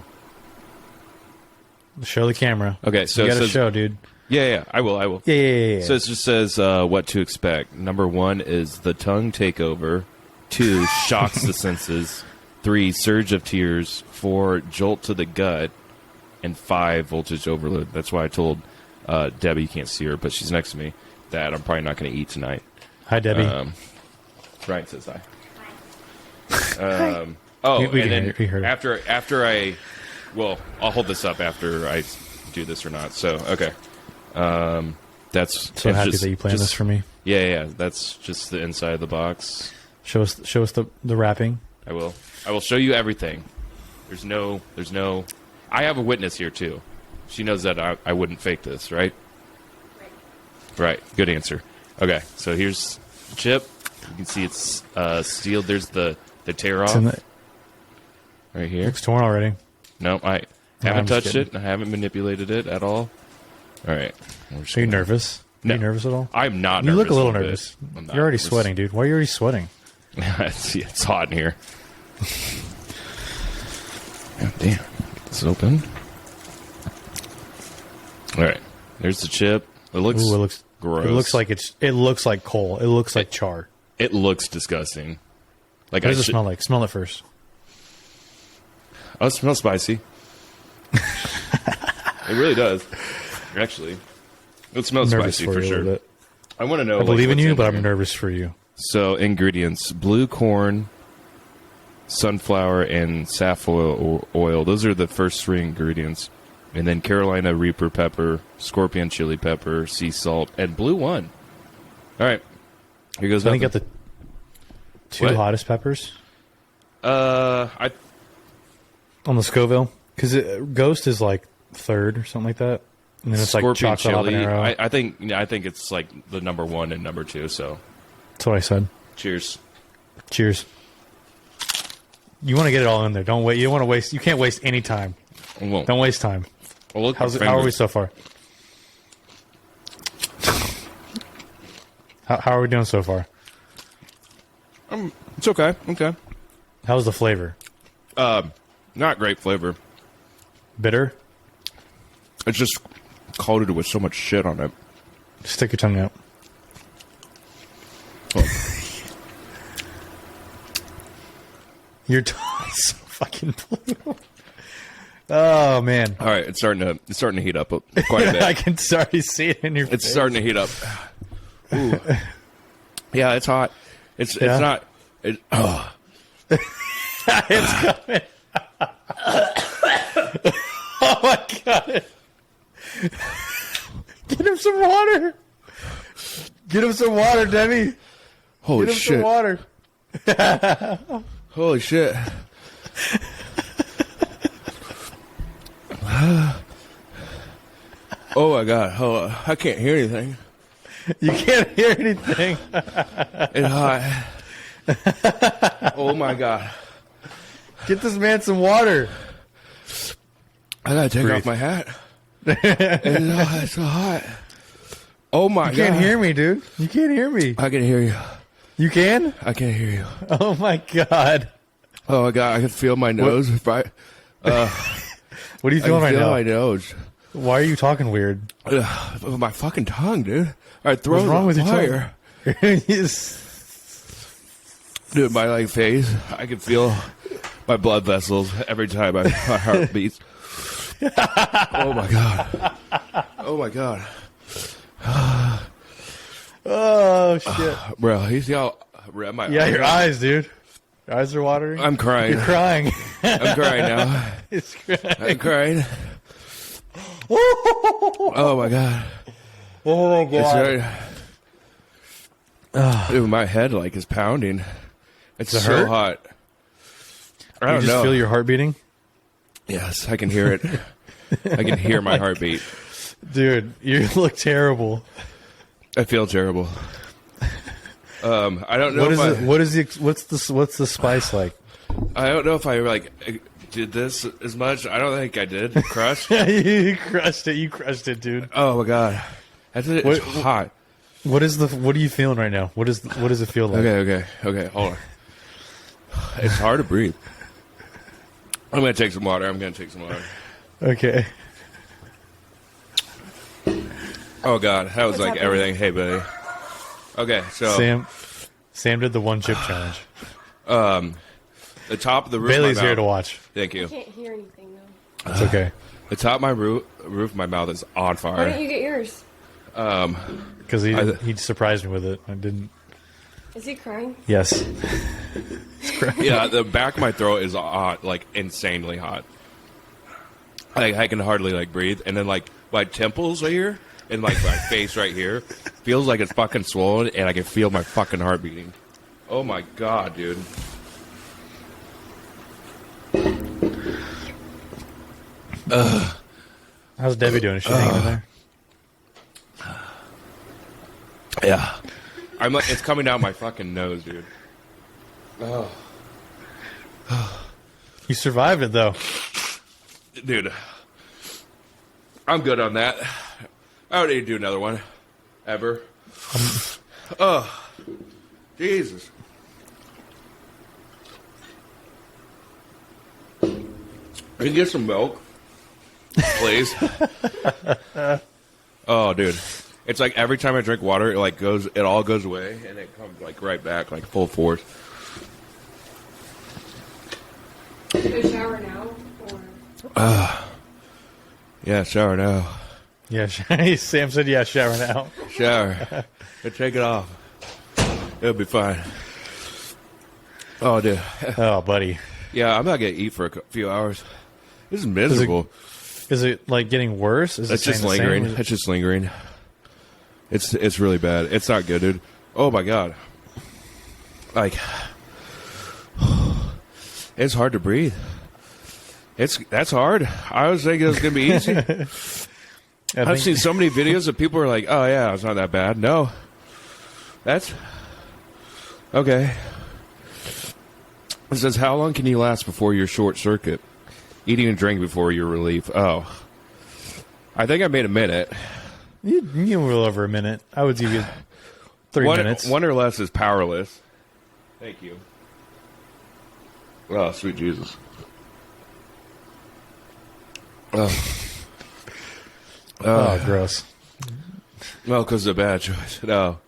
Show the camera. okay, so you it got to says, show, dude. yeah, I will. Yeah. So it just says what to expect. Number 1 is the tongue takeover. 2, shocks the senses. 3, surge of tears. 4, jolt to the gut. And 5, voltage overload. That's why I told Debbie, you can't see her, but she's next to me, that I'm probably not going to eat tonight. Hi, Debbie. Ryan says hi. We and then heard it. after I, well, I'll hold this up after I do this or not. So okay, that's So it's happy just- that you planned just- this for me. Yeah. That's just the inside of the box. Show us the wrapping. I will show you everything. There's no. I have a witness here too. She knows that I wouldn't fake this, right? Right. Good answer. Okay, so here's the chip. You can see it's sealed. There's the tear It's off in the, right here. it's torn already. No, I I'm haven't just touched kidding. it. I haven't manipulated it at all. All right. We're just Are you gonna- nervous? No. Are you nervous at all? I'm not You nervous. look a little bit. nervous. I'm not. You're already It's- sweating, dude. Why are you already sweating? it's hot in here. God damn. Get this open. All right. There's the chip. It looks Ooh, it looks gross. It looks like coal. It looks like char. It looks disgusting. Like What does it smell like? Smell it first. Oh, it smells spicy. It really does. Actually, it smells Nervous spicy for for you a sure. little bit. I want to know. I believe in what's you, but here. I'm nervous for you. So ingredients: blue corn, sunflower, and safflower oil. Those are the first 3 ingredients. And then Carolina Reaper pepper, scorpion chili pepper, sea salt, and blue one. All right. Here goes I think nothing. you got the 2 What? hottest peppers I on the Scoville. Because Ghost is like 3rd or something like that. And then it's like scorpion chocolate chili. habanero. I think it's like the number 1 and number 2. So That's what I said. cheers. Cheers. You want to get it all in there. Don't wait. You don't want to waste. You can't waste any time. Well, Don't waste time. look, How are we so far? How are we doing so far? It's okay. Okay. How's the flavor? Not great flavor. Bitter? It's just coated with so much shit on it. Stick your tongue out. Oh. Your tongue is so fucking blue. Oh man, All right, it's starting to heat up quite a bit. I can already see it in your face. It's starting to heat up. Ooh. Yeah, it's hot. It's not. Oh. It's coming. Oh my god! Get him some water. Get him some water, Debbie. Holy Get him shit! some water. Holy shit! Oh my god! Oh, I can't hear anything. You can't hear anything. It's hot. Oh my god! Get this man some water. I gotta take Breathe. off my hat. It's so hot. Oh my god! You can't hear me, dude. You can't hear me. I can hear you. You can? I can't hear you. Oh my god. Oh my god! I can feel my nose. What are you I feeling can right feel now? my nose. Why are you talking weird? My fucking tongue, dude. All right, throw What's it wrong on with your fire. tongue? Yes. Dude, my like face, I can feel my blood vessels every time my heart beats. Oh my god! Oh my god! Oh shit! Bro, he's all red. My Yeah, your eyes, dude. Your eyes are watering. I'm crying. You're crying. I'm crying now. He's crying. I'm crying. Oh my god. Oh my It's dude, my head like is pounding. It's Does it so hurt? hot. I You don't just know. feel your heart beating, Yes, I can hear it. I can hear my heartbeat. dude. You look terrible. I feel terrible. I don't know. What if is it? What is the? What's the spice like? I don't know if I like did this as much. I don't think I did. Crush. You crushed it. You crushed it, dude. Oh my god, it's What- hot. What is the? What are you feeling right now? What does it feel like? Okay. Hold on. It's hard to breathe. I'm gonna take some water. Okay. Oh god, that was like everything. Hey, buddy. Okay, so Sam did the one chip challenge. the top of the roof. Bailey's of my here to mouth, watch. Thank you. I can't hear anything though. It's okay The top of my roof of my mouth is on Why fire. don't you get yours? because he surprised me with it. I didn't. Is he crying? Yes. Yeah, the back of my throat is hot, like insanely hot. Like I can hardly like breathe, and then like my temples right here and like my face right here feels like it's fucking swollen, and I can feel my fucking heart beating. Oh my god, dude. How's Debbie doing? Is she hanging in there? Yeah, I'm like it's coming down my fucking nose, dude. Oh, You survived it though. dude, I'm good on that. I don't need to do another one, ever. Oh, Jesus. Can you get some milk, please? Oh, dude, it's like every time I drink water, it all goes away, and it comes like right back, like full force. Should I shower now or? Yeah, shower now. Yeah. Sam said, "Yeah, shower now." Shower. But take it off. It'll be fine. Oh, dude. Oh, buddy. Yeah, I'm not gonna eat for a few hours. This is miserable. Is it like getting worse? Is It's it just staying the same? lingering. It's just lingering. It's really bad. It's not good, dude. Oh my god. Like, it's hard to breathe. That's hard. I was thinking it was gonna be easy. I've seen so many videos of people who are like, "Oh yeah, it's not that bad." No, that's okay. It says, "How long can you last before your short circuit? Eating and drinking before your relief." Oh, I think I made a minute. You were a little over a minute. I would give you 3 minutes. One or less is powerless. Thank you. Oh, sweet Jesus. Oh, gross. Well, because of a bad choice. No.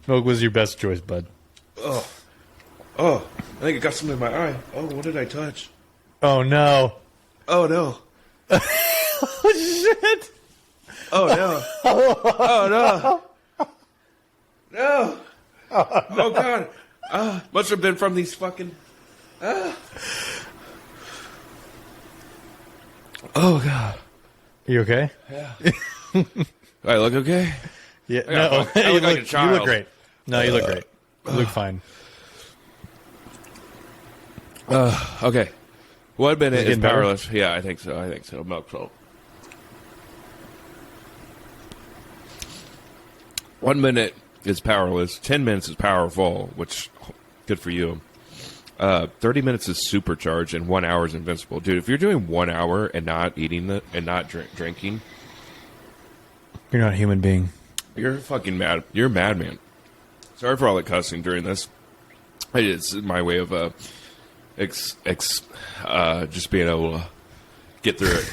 Milk was your best choice, bud. Oh, I think I got something in my eye. Oh, what did I touch? Oh no. Oh, no. Oh shit. Oh, no. Oh, no. No. Oh, God. Must have been from these fucking... Oh, God. You okay? I look okay? Yeah. I look like a you look child. great. No, you look great. You look fine. Okay. 1 minute is getting better? powerless. Yeah, I think so. Milk salt. 1 minute is powerless. 10 minutes is powerful, which good for you. 30 minutes is supercharged, and 1 hour is invincible. Dude, if you're doing 1 hour and not eating and not drinking, You're not a human being. you're fucking mad. You're a madman. Sorry for all the cussing during this. It's my way of just being able to get through it.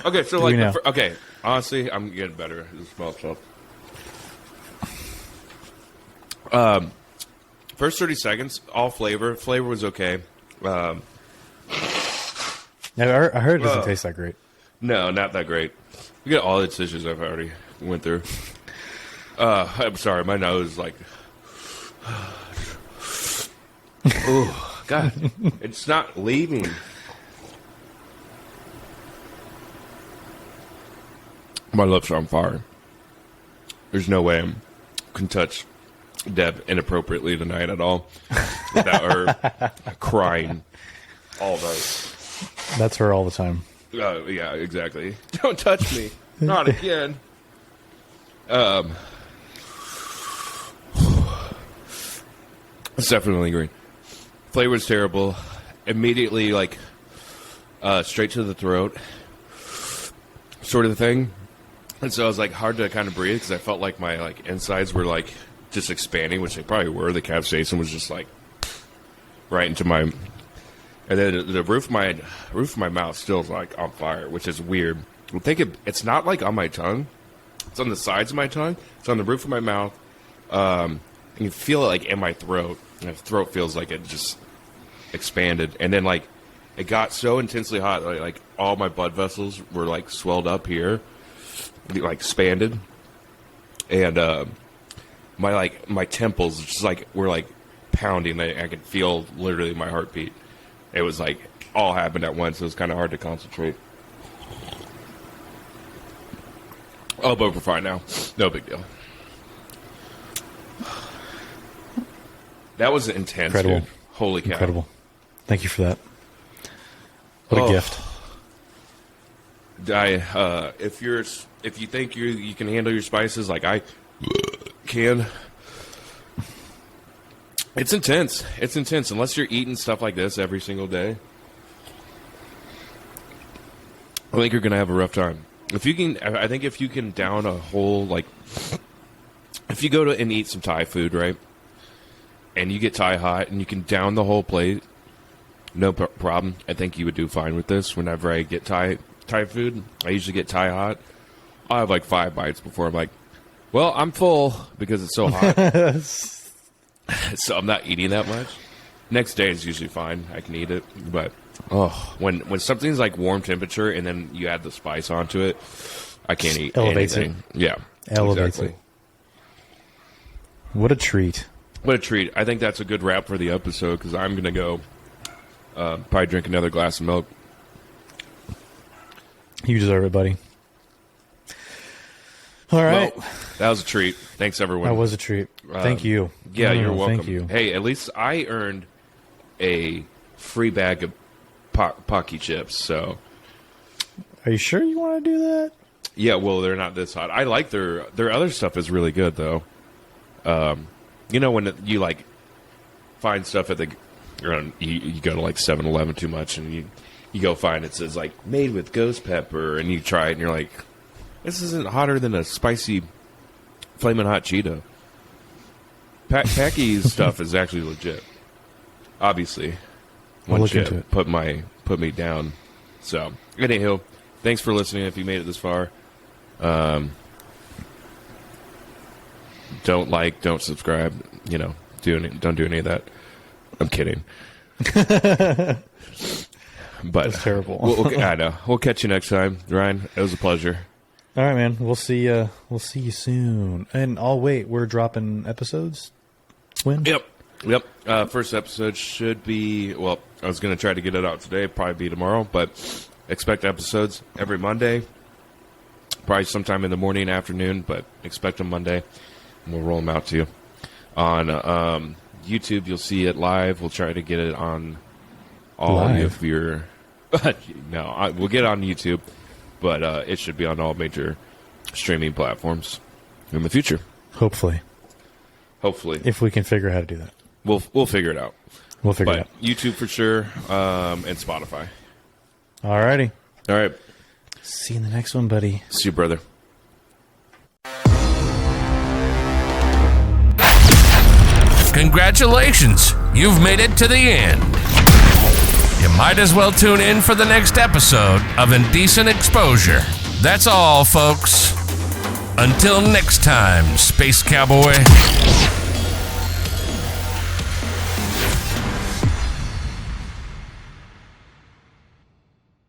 Okay, so we know? okay. Honestly, I'm getting better at this small stuff. First 30 seconds, all flavor. Flavor was okay. I heard it doesn't taste that great. No, not that great. We got all the tissues I've already went through. I'm sorry, my nose like. Oh God, it's not leaving. My lips are on fire. There's no way I can touch Deb inappropriately tonight at all without her crying all night. That's her all the time. Yeah, exactly. Don't touch me. Not again. It's definitely green. Flavor's terrible. Immediately, like, straight to the throat sort of thing. And so it was, like, hard to kind of breathe because I felt like my, like, insides were, like, just expanding, which they probably were. The capsaicin was just, like, right into my... And then the roof of my mouth still is, like, on fire, which is weird. I think it's not, like, on my tongue. It's on the sides of my tongue. It's on the roof of my mouth. And you feel it, like, in my throat. And the throat feels like it just expanded. And then, like, it got so intensely hot, like all my blood vessels were, like, swelled up here. Like, expanded. And my temples just, like, were, like, pounding. I could feel, literally, my heartbeat. It was, like, all happened at once. It was kind of hard to concentrate. Oh, but we're fine now. No big deal. That was intense, Incredible. dude. Holy cow. Incredible. Thank you for that. What a gift. If you think you can handle your spices like I can, it's intense. It's intense unless you're eating stuff like this every single day. I think you're gonna have a rough time. I think if you can down a whole, like, if you go to and eat some Thai food, right, and you get Thai hot and you can down the whole plate, no problem. I think you would do fine with this. Whenever I get Thai food, I usually get Thai hot. I have like 5 bites before I'm like, well, I'm full because it's so hot. So I'm not eating that much. Next day is usually fine. I can eat it, but when something's like warm temperature and then you add the spice onto it, I can't eat anything. Yeah, Elevates exactly. it. What a treat. What a treat. I think that's a good wrap for the episode because I'm going to go probably drink another glass of milk. You deserve it, buddy. All right. Well, that was a treat. Thanks, everyone. That was a treat. Thank you. Yeah, you're welcome. Thank you. Hey, at least I earned a free bag of Pocky chips, so... Are you sure you want to do that? Yeah, well, they're not this hot. I like their other stuff is really good, though. You know, when you, like, find stuff at the... You go to, like, 7-Eleven too much, and you go find it says, like, made with ghost pepper, and you try it, and you're like, this isn't hotter than a spicy Flamin' Hot Cheeto. Packy's stuff is actually legit. Obviously. I'll look chip into it. Put me down. So, anywho, thanks for listening if you made it this far. Don't subscribe, don't do any of that. I'm kidding. But That's terrible. I know. We'll catch you next time, Ryan. It was a pleasure. All right, man. We'll see you soon. And we're dropping episodes. When? Yep. First episode should be, well, I was going to try to get it out today, probably be tomorrow, but expect episodes every Monday. Probably sometime in the morning, afternoon, but expect them Monday, and we'll roll them out to you. On YouTube, you'll see it live. We'll try to get it on all of your... No, we'll get it on YouTube, but it should be on all major streaming platforms in the future. Hopefully. If we can figure out how to do that. We'll figure it out. We'll figure it out. YouTube for sure, and Spotify. All righty. All right. See you in the next one, buddy. See you, brother. Congratulations, you've made it to the end. You might as well tune in for the next episode of Indecent Exposure. That's all, folks. Until next time, Space Cowboy.